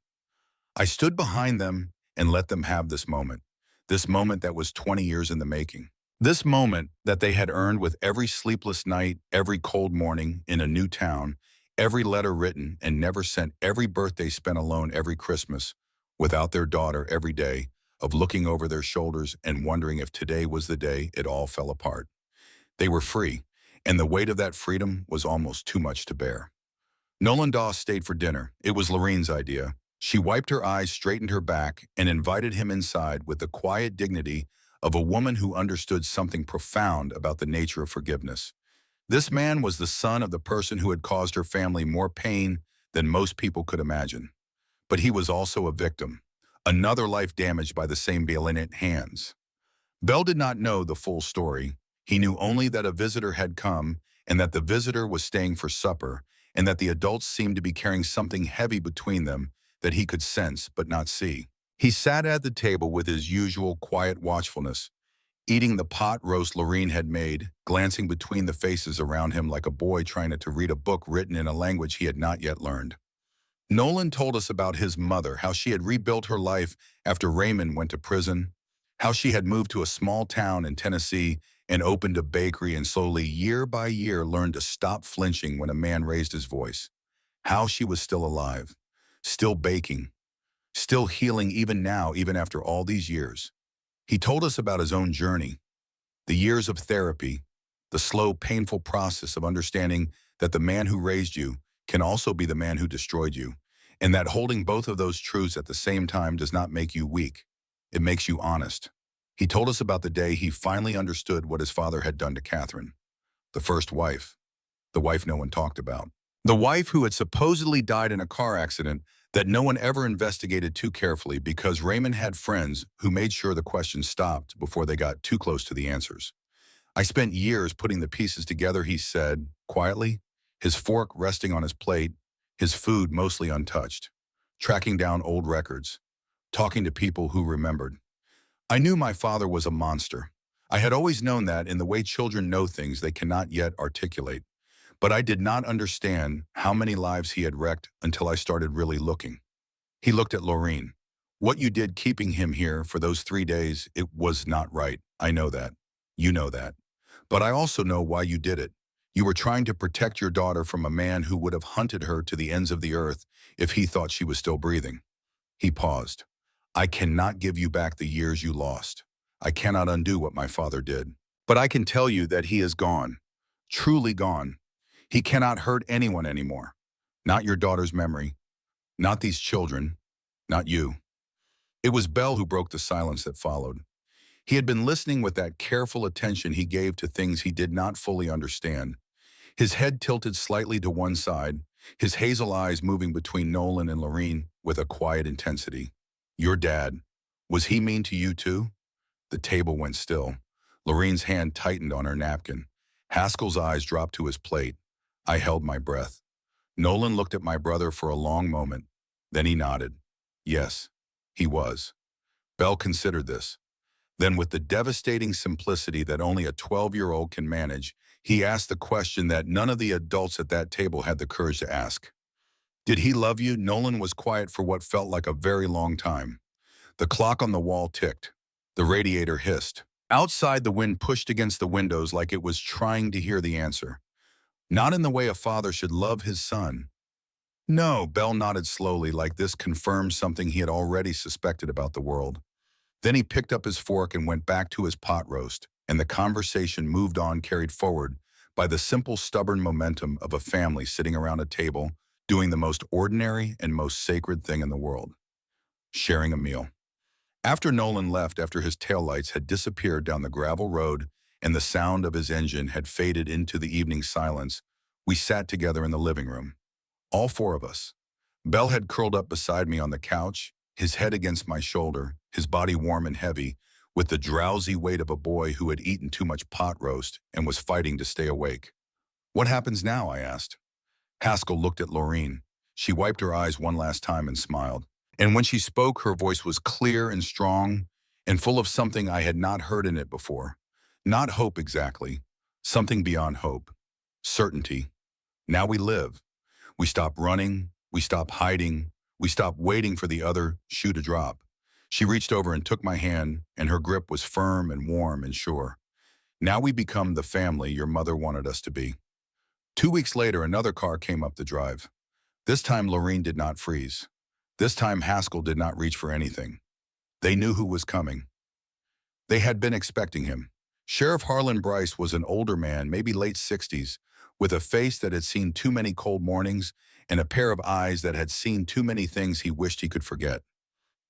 I stood behind them and let them have this moment that was 20 years in the making. This moment that they had earned with every sleepless night, every cold morning in a new town, every letter written and never sent, every birthday spent alone, every Christmas without their daughter, every day of looking over their shoulders and wondering if today was the day it all fell apart. They were free, and the weight of that freedom was almost too much to bear. Nolan Doss stayed for dinner. It was Lorene's idea. She wiped her eyes, straightened her back, and invited him inside with the quiet dignity of a woman who understood something profound about the nature of forgiveness. This man was the son of the person who had caused her family more pain than most people could imagine. But he was also a victim, another life damaged by the same malignant hands. Bell did not know the full story. He knew only that a visitor had come and that the visitor was staying for supper and that the adults seemed to be carrying something heavy between them that he could sense but not see. He sat at the table with his usual quiet watchfulness, eating the pot roast Lorene had made, glancing between the faces around him like a boy trying to read a book written in a language he had not yet learned. Nolan told us about his mother, how she had rebuilt her life after Raymond went to prison, how she had moved to a small town in Tennessee and opened a bakery and slowly, year by year, learned to stop flinching when a man raised his voice, how she was still alive, still baking, still healing even now, even after all these years. He told us about his own journey, the years of therapy, the slow, painful process of understanding that the man who raised you can also be the man who destroyed you, and that holding both of those truths at the same time does not make you weak. It makes you honest. He told us about the day he finally understood what his father had done to Catherine, the first wife, the wife no one talked about, the wife who had supposedly died in a car accident that no one ever investigated too carefully because Raymond had friends who made sure the questions stopped before they got too close to the answers. I spent years putting the pieces together, he said, quietly, his fork resting on his plate, his food mostly untouched, tracking down old records, talking to people who remembered. I knew my father was a monster. I had always known that in the way children know things they cannot yet articulate. But I did not understand how many lives he had wrecked until I started really looking. He looked at Lorene. What you did keeping him here for those 3 days, it was not right. I know that. You know that. But I also know why you did it. You were trying to protect your daughter from a man who would have hunted her to the ends of the earth if he thought she was still breathing. He paused. I cannot give you back the years you lost. I cannot undo what my father did. But I can tell you that he is gone. Truly gone. He cannot hurt anyone anymore. Not your daughter's memory. Not these children. Not you. It was Bell who broke the silence that followed. He had been listening with that careful attention he gave to things he did not fully understand. His head tilted slightly to one side, his hazel eyes moving between Nolan and Lorene with a quiet intensity. Your dad, was he mean to you too? The table went still. Lorene's hand tightened on her napkin. Haskell's eyes dropped to his plate. I held my breath. Nolan looked at my brother for a long moment. Then he nodded. Yes, he was. Bell considered this. Then with the devastating simplicity that only a 12-year-old can manage, he asked the question that none of the adults at that table had the courage to ask. Did he love you? Nolan was quiet for what felt like a very long time. The clock on the wall ticked. The radiator hissed. Outside, the wind pushed against the windows like it was trying to hear the answer. Not in the way a father should love his son, No, Bell nodded slowly, like this confirmed something he had already suspected about the world. Then he picked up his fork and went back to his pot roast, and the conversation moved on, carried forward by the simple, stubborn momentum of a family sitting around a table, doing the most ordinary and most sacred thing in the world, sharing a meal. After Nolan left, after his taillights had disappeared down the gravel road and the sound of his engine had faded into the evening silence, we sat together in the living room. All four of us. Bell had curled up beside me on the couch, his head against my shoulder, his body warm and heavy, with the drowsy weight of a boy who had eaten too much pot roast and was fighting to stay awake. "What happens now?" I asked. Haskell looked at Laureen. She wiped her eyes one last time and smiled. And when she spoke, her voice was clear and strong and full of something I had not heard in it before. Not hope exactly, something beyond hope. Certainty. Now we live. We stop running, we stop hiding, we stop waiting for the other shoe to drop. She reached over and took my hand, and her grip was firm and warm and sure. Now we become the family your mother wanted us to be. 2 weeks later, another car came up the drive. This time, Laureen did not freeze. This time, Haskell did not reach for anything. They knew who was coming. They had been expecting him. Sheriff Harlan Bryce was an older man, maybe late 60s, with a face that had seen too many cold mornings and a pair of eyes that had seen too many things he wished he could forget.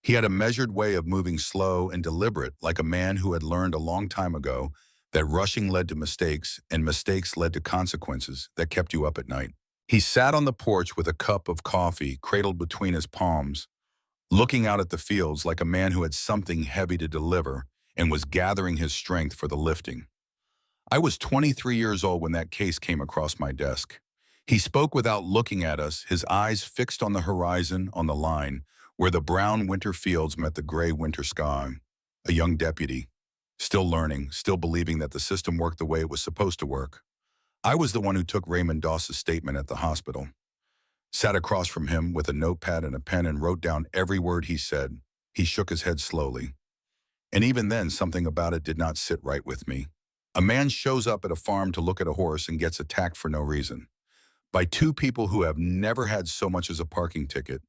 He had a measured way of moving slow and deliberate, like a man who had learned a long time ago that rushing led to mistakes and mistakes led to consequences that kept you up at night. He sat on the porch with a cup of coffee cradled between his palms, looking out at the fields like a man who had something heavy to deliver and was gathering his strength for the lifting. I was 23 years old when that case came across my desk. He spoke without looking at us, his eyes fixed on the horizon, on the line, where the brown winter fields met the gray winter sky. A young deputy, still learning, still believing that the system worked the way it was supposed to work. I was the one who took Raymond Doss's statement at the hospital, sat across from him with a notepad and a pen and wrote down every word he said. He shook his head slowly. And even then, something about it did not sit right with me. A man shows up at a farm to look at a horse and gets attacked for no reason. By two people who have never had so much as a parking ticket.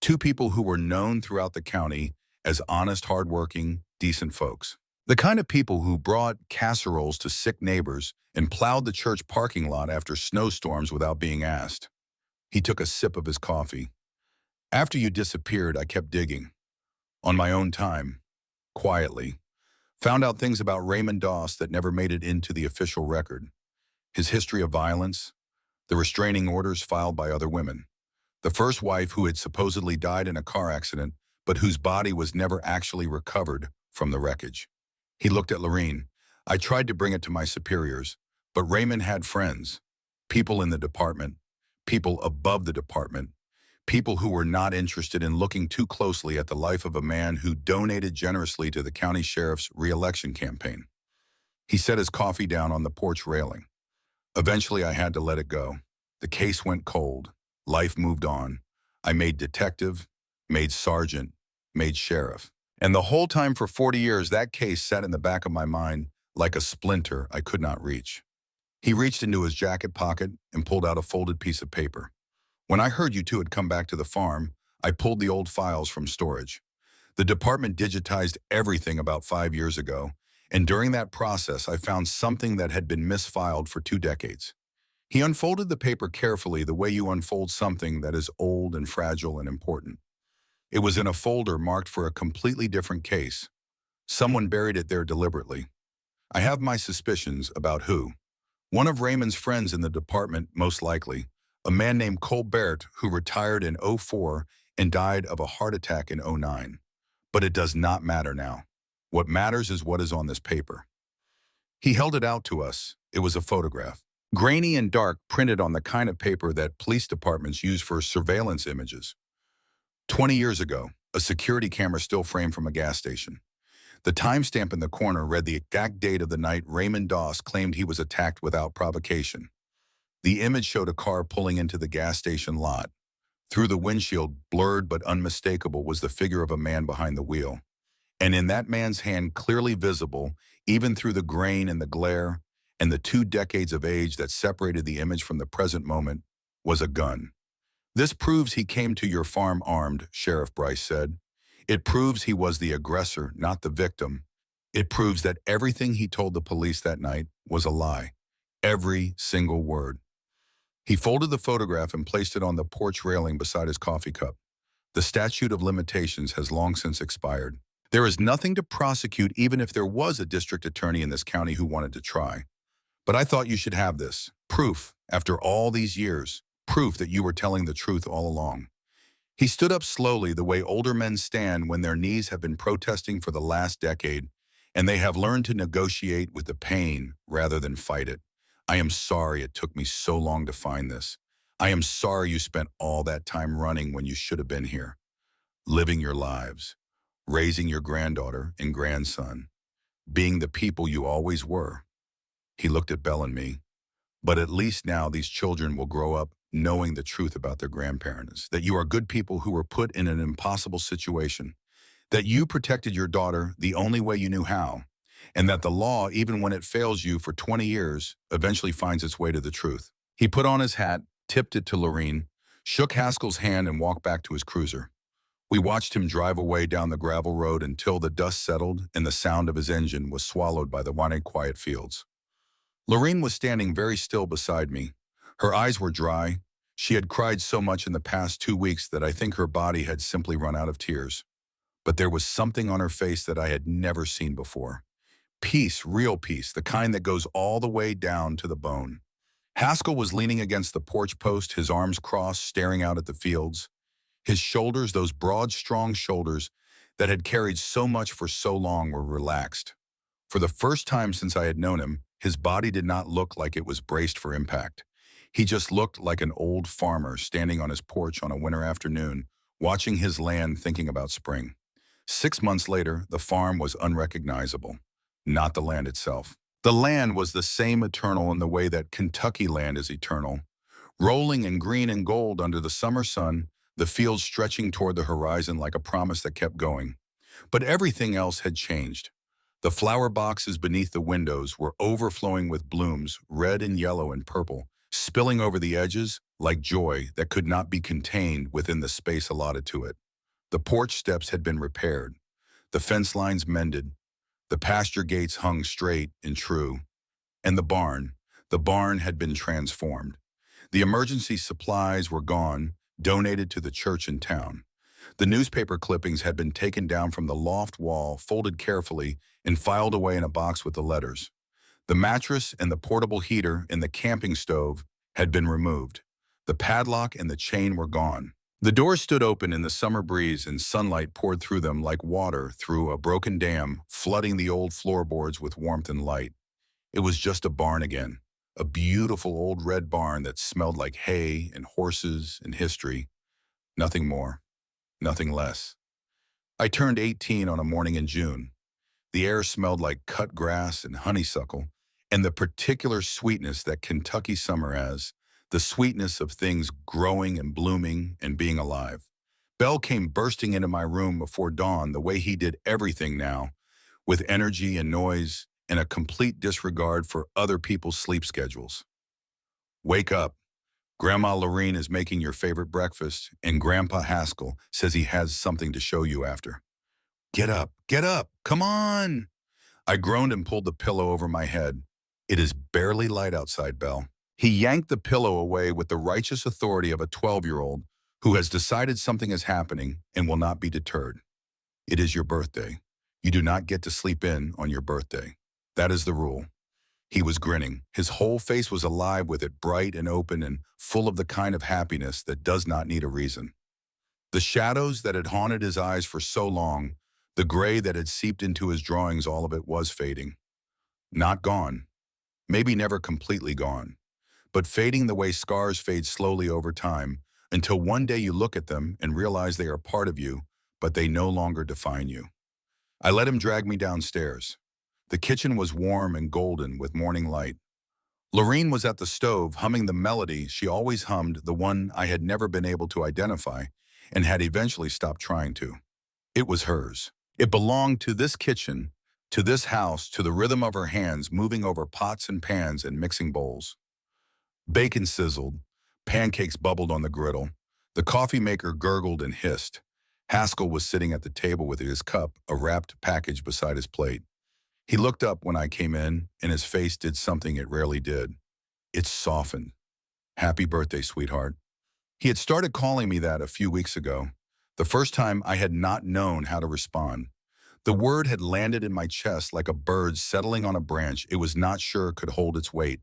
Two people who were known throughout the county as honest, hardworking, decent folks. The kind of people who brought casseroles to sick neighbors and plowed the church parking lot after snowstorms without being asked. He took a sip of his coffee. "After you disappeared, I kept digging. On my own time. Quietly. Found out things about Raymond Doss that never made it into the official record. His history of violence, the restraining orders filed by other women, the first wife who had supposedly died in a car accident, but whose body was never actually recovered from the wreckage." He looked at Laureen. "I tried to bring it to my superiors, but Raymond had friends, people in the department, people above the department, people who were not interested in looking too closely at the life of a man who donated generously to the county sheriff's re-election campaign." He set his coffee down on the porch railing. Eventually, I had to let it go. The case went cold. Life moved on. I made detective, made sergeant, made sheriff. And the whole time for 40 years, that case sat in the back of my mind like a splinter I could not reach. He reached into his jacket pocket and pulled out a folded piece of paper. "When I heard you two had come back to the farm, I pulled the old files from storage. The department digitized everything about 5 years ago, and during that process, I found something that had been misfiled for 2 decades. He unfolded the paper carefully the way you unfold something that is old and fragile and important. It was in a folder marked for a completely different case. Someone buried it there deliberately. I have my suspicions about who. One of Raymond's friends in the department, most likely. A man named Colbert who retired in '04 and died of a heart attack in '09. But it does not matter now. What matters is what is on this paper." He held it out to us. It was a photograph. Grainy and dark, printed on the kind of paper that police departments use for surveillance images. 20 years ago, a security camera still framed from a gas station. The timestamp in the corner read the exact date of the night Raymond Doss claimed he was attacked without provocation. The image showed a car pulling into the gas station lot. Through the windshield, blurred but unmistakable, was the figure of a man behind the wheel. And in that man's hand, clearly visible, even through the grain and the glare, and the 2 decades of age that separated the image from the present moment, was a gun. This proves he came to your farm armed, Sheriff Bryce said. It proves he was the aggressor, not the victim. It proves that everything he told the police that night was a lie. Every single word. He folded the photograph and placed it on the porch railing beside his coffee cup. The statute of limitations has long since expired. There is nothing to prosecute even if there was a district attorney in this county who wanted to try. But I thought you should have this. Proof, after all these years. Proof that you were telling the truth all along. He stood up slowly the way older men stand when their knees have been protesting for the last decade, and they have learned to negotiate with the pain rather than fight it. I am sorry it took me so long to find this. I am sorry you spent all that time running when you should have been here, living your lives, raising your granddaughter and grandson, being the people you always were. He looked at Belle and me. But at least now these children will grow up knowing the truth about their grandparents, that you are good people who were put in an impossible situation, that you protected your daughter the only way you knew how, and that the law, even when it fails you for 20 years, eventually finds its way to the truth. He put on his hat, tipped it to Lorene, shook Haskell's hand and walked back to his cruiser. We watched him drive away down the gravel road until the dust settled and the sound of his engine was swallowed by the wide quiet fields. Lorene was standing very still beside me. Her eyes were dry. She had cried so much in the past 2 weeks that I think her body had simply run out of tears. But there was something on her face that I had never seen before. Peace, real peace, the kind that goes all the way down to the bone. Haskell was leaning against the porch post, his arms crossed, staring out at the fields. His shoulders, those broad, strong shoulders that had carried so much for so long, were relaxed. For the first time since I had known him, his body did not look like it was braced for impact. He just looked like an old farmer standing on his porch on a winter afternoon, watching his land, thinking about spring. 6 months later, the farm was unrecognizable, not the land itself. The land was the same eternal in the way that Kentucky land is eternal, rolling in green and gold under the summer sun, the fields stretching toward the horizon like a promise that kept going. But everything else had changed. The flower boxes beneath the windows were overflowing with blooms, red and yellow and purple, spilling over the edges like joy that could not be contained within the space allotted to it. The porch steps had been repaired, the fence lines mended, the pasture gates hung straight and true, and the barn had been transformed. The emergency supplies were gone, donated to the church in town. The newspaper clippings had been taken down from the loft wall, folded carefully, and filed away in a box with the letters. The mattress and the portable heater in the camping stove had been removed. The padlock and the chain were gone. The doors stood open in the summer breeze and sunlight poured through them like water through a broken dam, flooding the old floorboards with warmth and light. It was just a barn again, a beautiful old red barn that smelled like hay and horses and history. Nothing more. Nothing less. I turned 18 on a morning in June. The air smelled like cut grass and honeysuckle, and the particular sweetness that Kentucky summer has, the sweetness of things growing and blooming and being alive. Bell came bursting into my room before dawn the way he did everything now, with energy and noise and a complete disregard for other people's sleep schedules. Wake up. Grandma Lorene is making your favorite breakfast, and Grandpa Haskell says he has something to show you after. Get up, come on! I groaned and pulled the pillow over my head. It is barely light outside, Belle. He yanked the pillow away with the righteous authority of a 12-year-old who has decided something is happening and will not be deterred. It is your birthday. You do not get to sleep in on your birthday. That is the rule. He was grinning. His whole face was alive with it, bright and open and full of the kind of happiness that does not need a reason. The shadows that had haunted his eyes for so long, the gray that had seeped into his drawings, all of it was fading. Not gone. Maybe never completely gone, but fading the way scars fade slowly over time until one day you look at them and realize they are part of you, but they no longer define you. I let him drag me downstairs. The kitchen was warm and golden with morning light. Lorene was at the stove humming the melody she always hummed, the one I had never been able to identify and had eventually stopped trying to. It was hers. It belonged to this kitchen, to this house, to the rhythm of her hands moving over pots and pans and mixing bowls. Bacon sizzled, pancakes bubbled on the griddle, The coffee maker gurgled and hissed. Haskell was sitting at the table with his cup, a wrapped package beside his plate. He looked up when I came in, and his face did something it rarely did. It softened. "Happy birthday, sweetheart." He had started calling me that a few weeks ago, the first time I had not known how to respond. The word had landed in my chest like a bird settling on a branch it was not sure could hold its weight.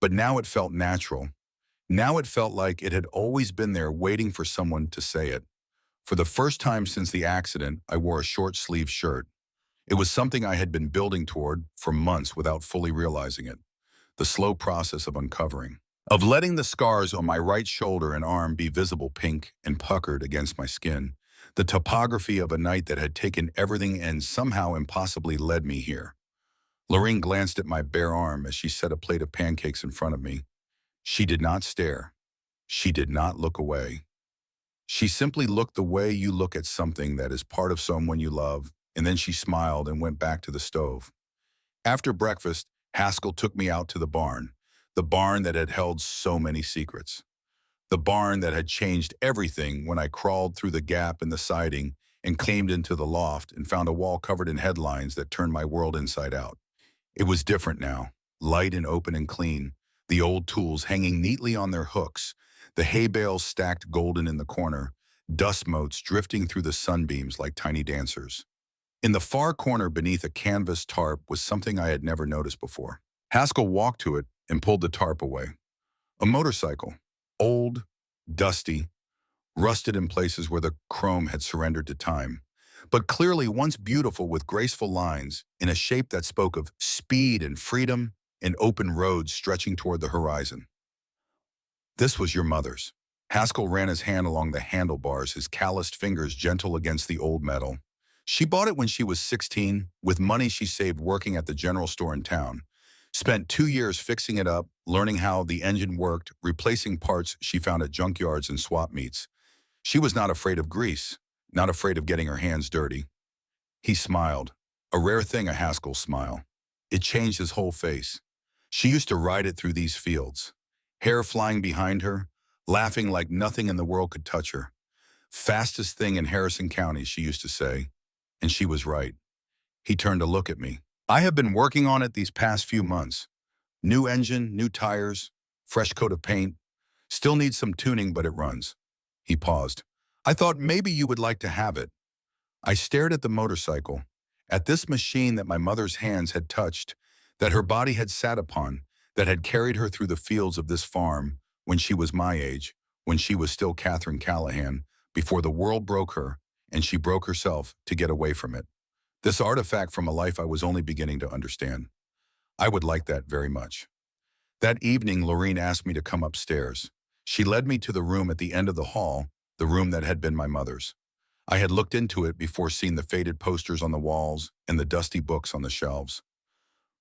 But now it felt natural. Now it felt like it had always been there waiting for someone to say it. For the first time since the accident, I wore a short-sleeved shirt. It was something I had been building toward for months without fully realizing it. The slow process of uncovering. Of letting the scars on my right shoulder and arm be visible pink and puckered against my skin. The topography of a night that had taken everything and somehow impossibly led me here. Lorene glanced at my bare arm as she set a plate of pancakes in front of me. She did not stare. She did not look away. She simply looked the way you look at something that is part of someone you love, and then she smiled and went back to the stove. After breakfast, Haskell took me out to the barn that had held so many secrets. The barn that had changed everything when I crawled through the gap in the siding and climbed into the loft and found a wall covered in headlines that turned my world inside out. It was different now, light and open and clean, the old tools hanging neatly on their hooks, the hay bales stacked golden in the corner, dust motes drifting through the sunbeams like tiny dancers. In the far corner beneath a canvas tarp was something I had never noticed before. Haskell walked to it and pulled the tarp away. A motorcycle, old, dusty, rusted in places where the chrome had surrendered to time, but clearly once beautiful with graceful lines in a shape that spoke of speed and freedom and open roads stretching toward the horizon. "This was your mother's." Haskell ran his hand along the handlebars, his calloused fingers gentle against the old metal. "She bought it when she was 16, with money she saved working at the general store in town. Spent 2 years fixing it up, learning how the engine worked, replacing parts she found at junkyards and swap meets. She was not afraid of grease, not afraid of getting her hands dirty." He smiled, a rare thing, a Haskell smile. It changed his whole face. "She used to ride it through these fields, hair flying behind her, laughing like nothing in the world could touch her. Fastest thing in Harrison County," she used to say. And she was right. He turned to look at me. "I have been working on it these past few months. New engine, new tires, fresh coat of paint. Still needs some tuning, but it runs." He paused. "I thought maybe you would like to have it." I stared at the motorcycle, at this machine that my mother's hands had touched, that her body had sat upon, that had carried her through the fields of this farm when she was my age, when she was still Catherine Callahan, before the world broke her and she broke herself to get away from it. This artifact from a life I was only beginning to understand. I would like that very much. That evening, Lorene asked me to come upstairs. She led me to the room at the end of the hall, the room that had been my mother's. I had looked into it before seeing the faded posters on the walls and the dusty books on the shelves.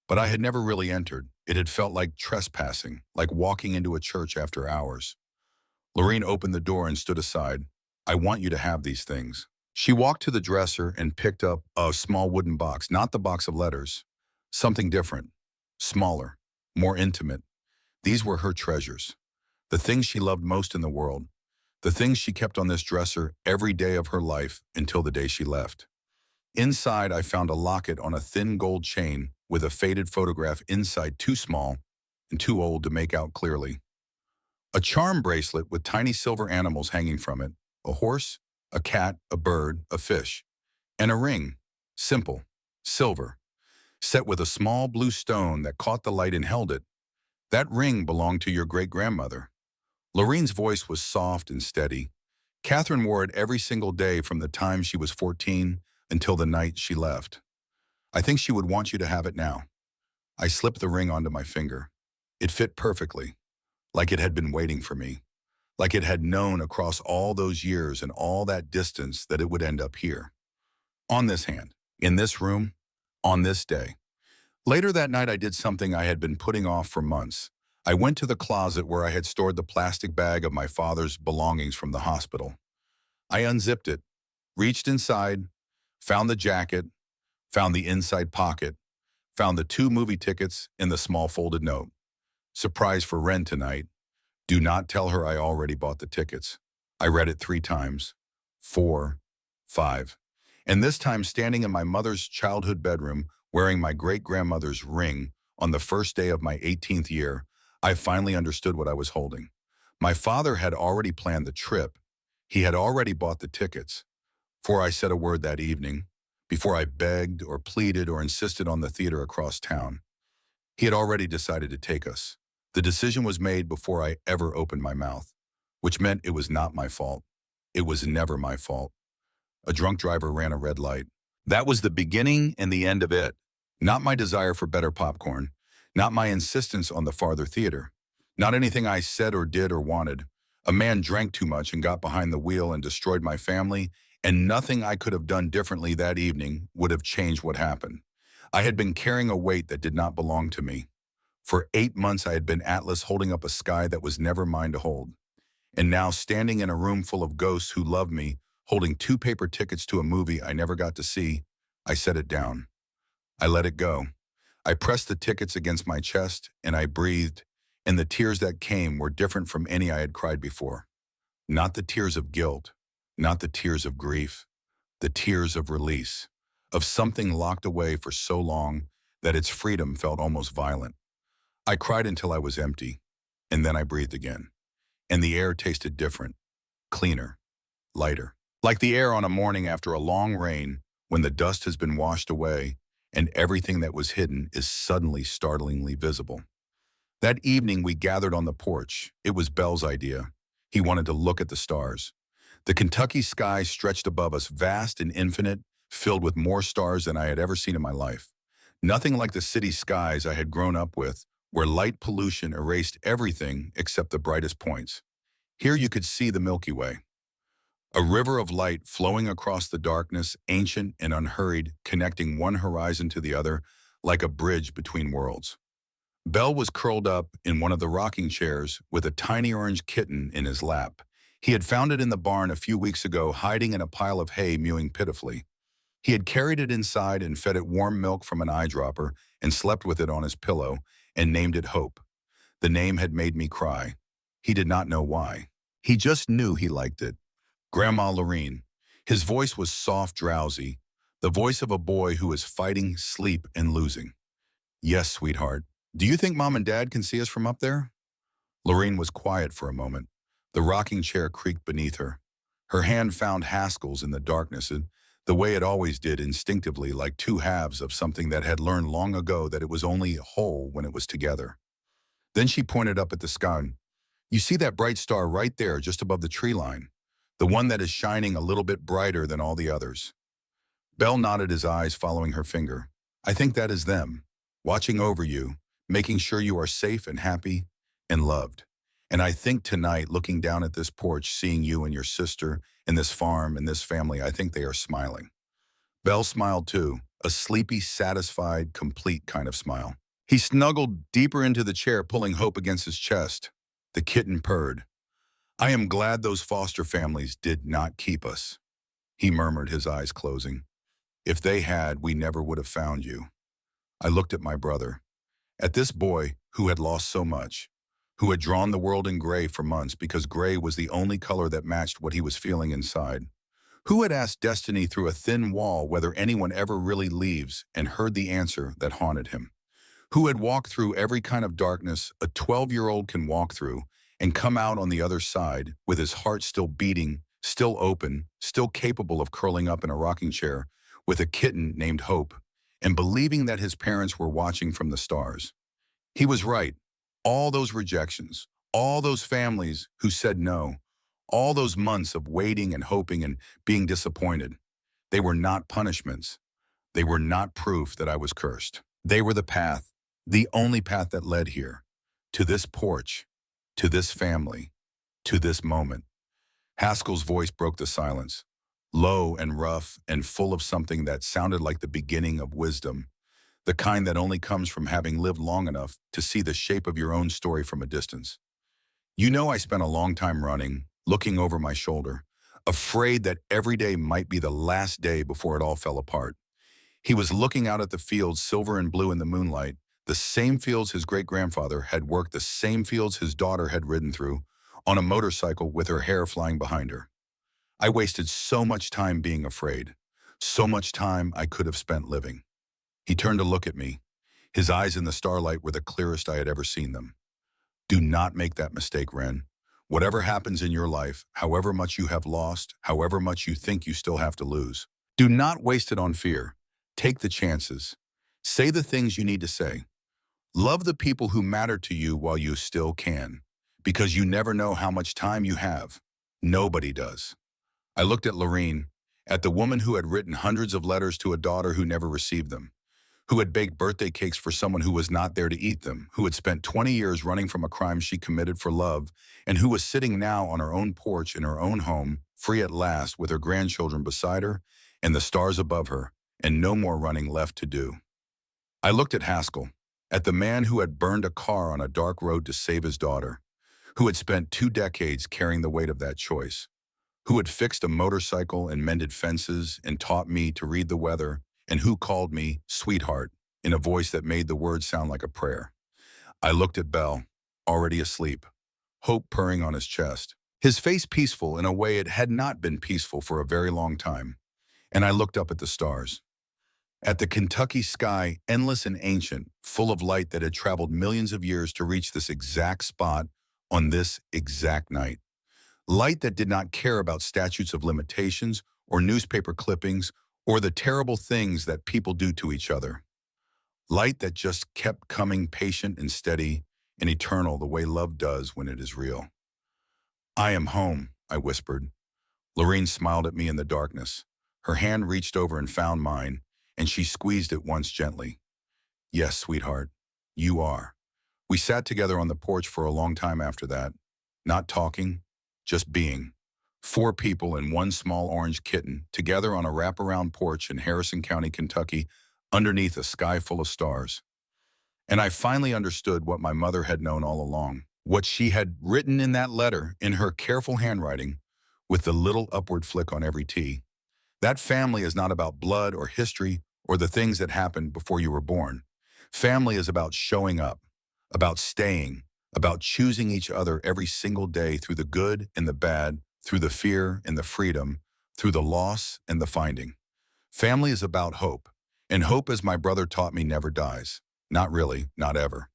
But I had never really entered. It had felt like trespassing, like walking into a church after hours. Lorene opened the door and stood aside. "I want you to have these things." She walked to the dresser and picked up a small wooden box, not the box of letters. Something different, smaller, more intimate. These were her treasures, the things she loved most in the world, the things she kept on this dresser every day of her life until the day she left. Inside, I found a locket on a thin gold chain with a faded photograph inside too small and too old to make out clearly. A charm bracelet with tiny silver animals hanging from it, a horse, a cat, a bird, a fish, and a ring, simple, silver, set with a small blue stone that caught the light and held it. "That ring belonged to your great-grandmother." Lorene's voice was soft and steady. "Catherine wore it every single day from the time she was 14 until the night she left. I think she would want you to have it now." I slipped the ring onto my finger. It fit perfectly, like it had been waiting for me, like it had known across all those years and all that distance that it would end up here. On this hand, in this room, on this day. Later that night, I did something I had been putting off for months. I went to the closet where I had stored the plastic bag of my father's belongings from the hospital. I unzipped it, reached inside, found the jacket, found the inside pocket, found the 2 movie tickets in the small folded note. "Surprise for Ren tonight. Do not tell her I already bought the tickets." I read it 3 times, 4, 5. And this time standing in my mother's childhood bedroom, wearing my great-grandmother's ring on the first day of my 18th year, I finally understood what I was holding. My father had already planned the trip. He had already bought the tickets. Before I said a word that evening, before I begged or pleaded or insisted on the theater across town, he had already decided to take us. The decision was made before I ever opened my mouth, which meant it was not my fault. It was never my fault. A drunk driver ran a red light. That was the beginning and the end of it. Not my desire for better popcorn, not my insistence on the farther theater, not anything I said or did or wanted. A man drank too much and got behind the wheel and destroyed my family, and nothing I could have done differently that evening would have changed what happened. I had been carrying a weight that did not belong to me. For 8 months I had been Atlas holding up a sky that was never mine to hold. And now standing in a room full of ghosts who loved me, holding 2 paper tickets to a movie I never got to see, I set it down. I let it go. I pressed the tickets against my chest and I breathed, and the tears that came were different from any I had cried before. Not the tears of guilt, not the tears of grief, the tears of release, of something locked away for so long that its freedom felt almost violent. I cried until I was empty, and then I breathed again. And the air tasted different, cleaner, lighter. Like the air on a morning after a long rain, when the dust has been washed away and everything that was hidden is suddenly startlingly visible. That evening we gathered on the porch. It was Belle's idea. He wanted to look at the stars. The Kentucky sky stretched above us, vast and infinite, filled with more stars than I had ever seen in my life. Nothing like the city skies I had grown up with, where light pollution erased everything except the brightest points. Here you could see the Milky Way. A river of light flowing across the darkness, ancient and unhurried, connecting one horizon to the other like a bridge between worlds. Belle was curled up in one of the rocking chairs with a tiny orange kitten in his lap. He had found it in the barn a few weeks ago, hiding in a pile of hay, mewing pitifully. He had carried it inside and fed it warm milk from an eyedropper and slept with it on his pillow and named it Hope. The name had made me cry. He did not know why. He just knew he liked it. Grandma Lorene. His voice was soft, drowsy, the voice of a boy who is fighting sleep and losing. Yes, sweetheart. Do you think Mom and Dad can see us from up there? Lorene was quiet for a moment. The rocking chair creaked beneath her. Her hand found Haskell's in the darkness, and the way it always did, instinctively, like 2 halves of something that had learned long ago that it was only whole when it was together. Then she pointed up at the sky. You see that bright star right there, just above the tree line? The one that is shining a little bit brighter than all the others. Belle nodded, his eyes following her finger. I think that is them, watching over you, making sure you are safe and happy and loved. And I think tonight, looking down at this porch, seeing you and your sister and this farm and this family, I think they are smiling. Belle smiled too, a sleepy, satisfied, complete kind of smile. He snuggled deeper into the chair, pulling Hope against his chest. The kitten purred. I am glad those foster families did not keep us, he murmured, his eyes closing. If they had, we never would have found you. I looked at my brother, at this boy who had lost so much, who had drawn the world in gray for months because gray was the only color that matched what he was feeling inside, who had asked destiny through a thin wall whether anyone ever really leaves and heard the answer that haunted him, who had walked through every kind of darkness a 12-year-old can walk through and come out on the other side with his heart still beating, still open, still capable of curling up in a rocking chair with a kitten named Hope, and believing that his parents were watching from the stars. He was right. All those rejections, all those families who said no, all those months of waiting and hoping and being disappointed, they were not punishments. They were not proof that I was cursed. They were the path, the only path that led here, to this porch, to this family, to this moment. Haskell's voice broke the silence, low and rough and full of something that sounded like the beginning of wisdom, the kind that only comes from having lived long enough to see the shape of your own story from a distance. You know, I spent a long time running, looking over my shoulder, afraid that every day might be the last day before it all fell apart. He was looking out at the fields, silver and blue in the moonlight, the same fields his great-grandfather had worked, the same fields his daughter had ridden through, on a motorcycle with her hair flying behind her. I wasted so much time being afraid, so much time I could have spent living. He turned to look at me. His eyes in the starlight were the clearest I had ever seen them. Do not make that mistake, Ren. Whatever happens in your life, however much you have lost, however much you think you still have to lose, do not waste it on fear. Take the chances. Say the things you need to say. Love the people who matter to you while you still can, because you never know how much time you have. Nobody does. I looked at Lorene, at the woman who had written hundreds of letters to a daughter who never received them, who had baked birthday cakes for someone who was not there to eat them, who had spent 20 years running from a crime she committed for love, and who was sitting now on her own porch in her own home, free at last, with her grandchildren beside her and the stars above her, and no more running left to do. I looked at Haskell, at the man who had burned a car on a dark road to save his daughter, who had spent 2 decades carrying the weight of that choice, who had fixed a motorcycle and mended fences and taught me to read the weather, and who called me sweetheart in a voice that made the words sound like a prayer. I looked at Bell, already asleep, hope purring on his chest, his face peaceful in a way it had not been peaceful for a very long time. And I looked up at the stars, at the Kentucky sky, endless and ancient, full of light that had traveled millions of years to reach this exact spot on this exact night. Light that did not care about statutes of limitations or newspaper clippings or the terrible things that people do to each other. Light that just kept coming, patient and steady and eternal, the way love does when it is real. I am home, I whispered. Lorene smiled at me in the darkness. Her hand reached over and found mine, and she squeezed it once gently. Yes, sweetheart, you are. We sat together on the porch for a long time after that, not talking, just being. 4 people and 1 small orange kitten together on a wraparound porch in Harrison County, Kentucky, underneath a sky full of stars. And I finally understood what my mother had known all along, what she had written in that letter in her careful handwriting with the little upward flick on every T. That family is not about blood or history or the things that happened before you were born. Family is about showing up, about staying, about choosing each other every single day through the good and the bad, through the fear and the freedom, through the loss and the finding. Family is about hope, and hope, as my brother taught me, never dies. Not really, not ever.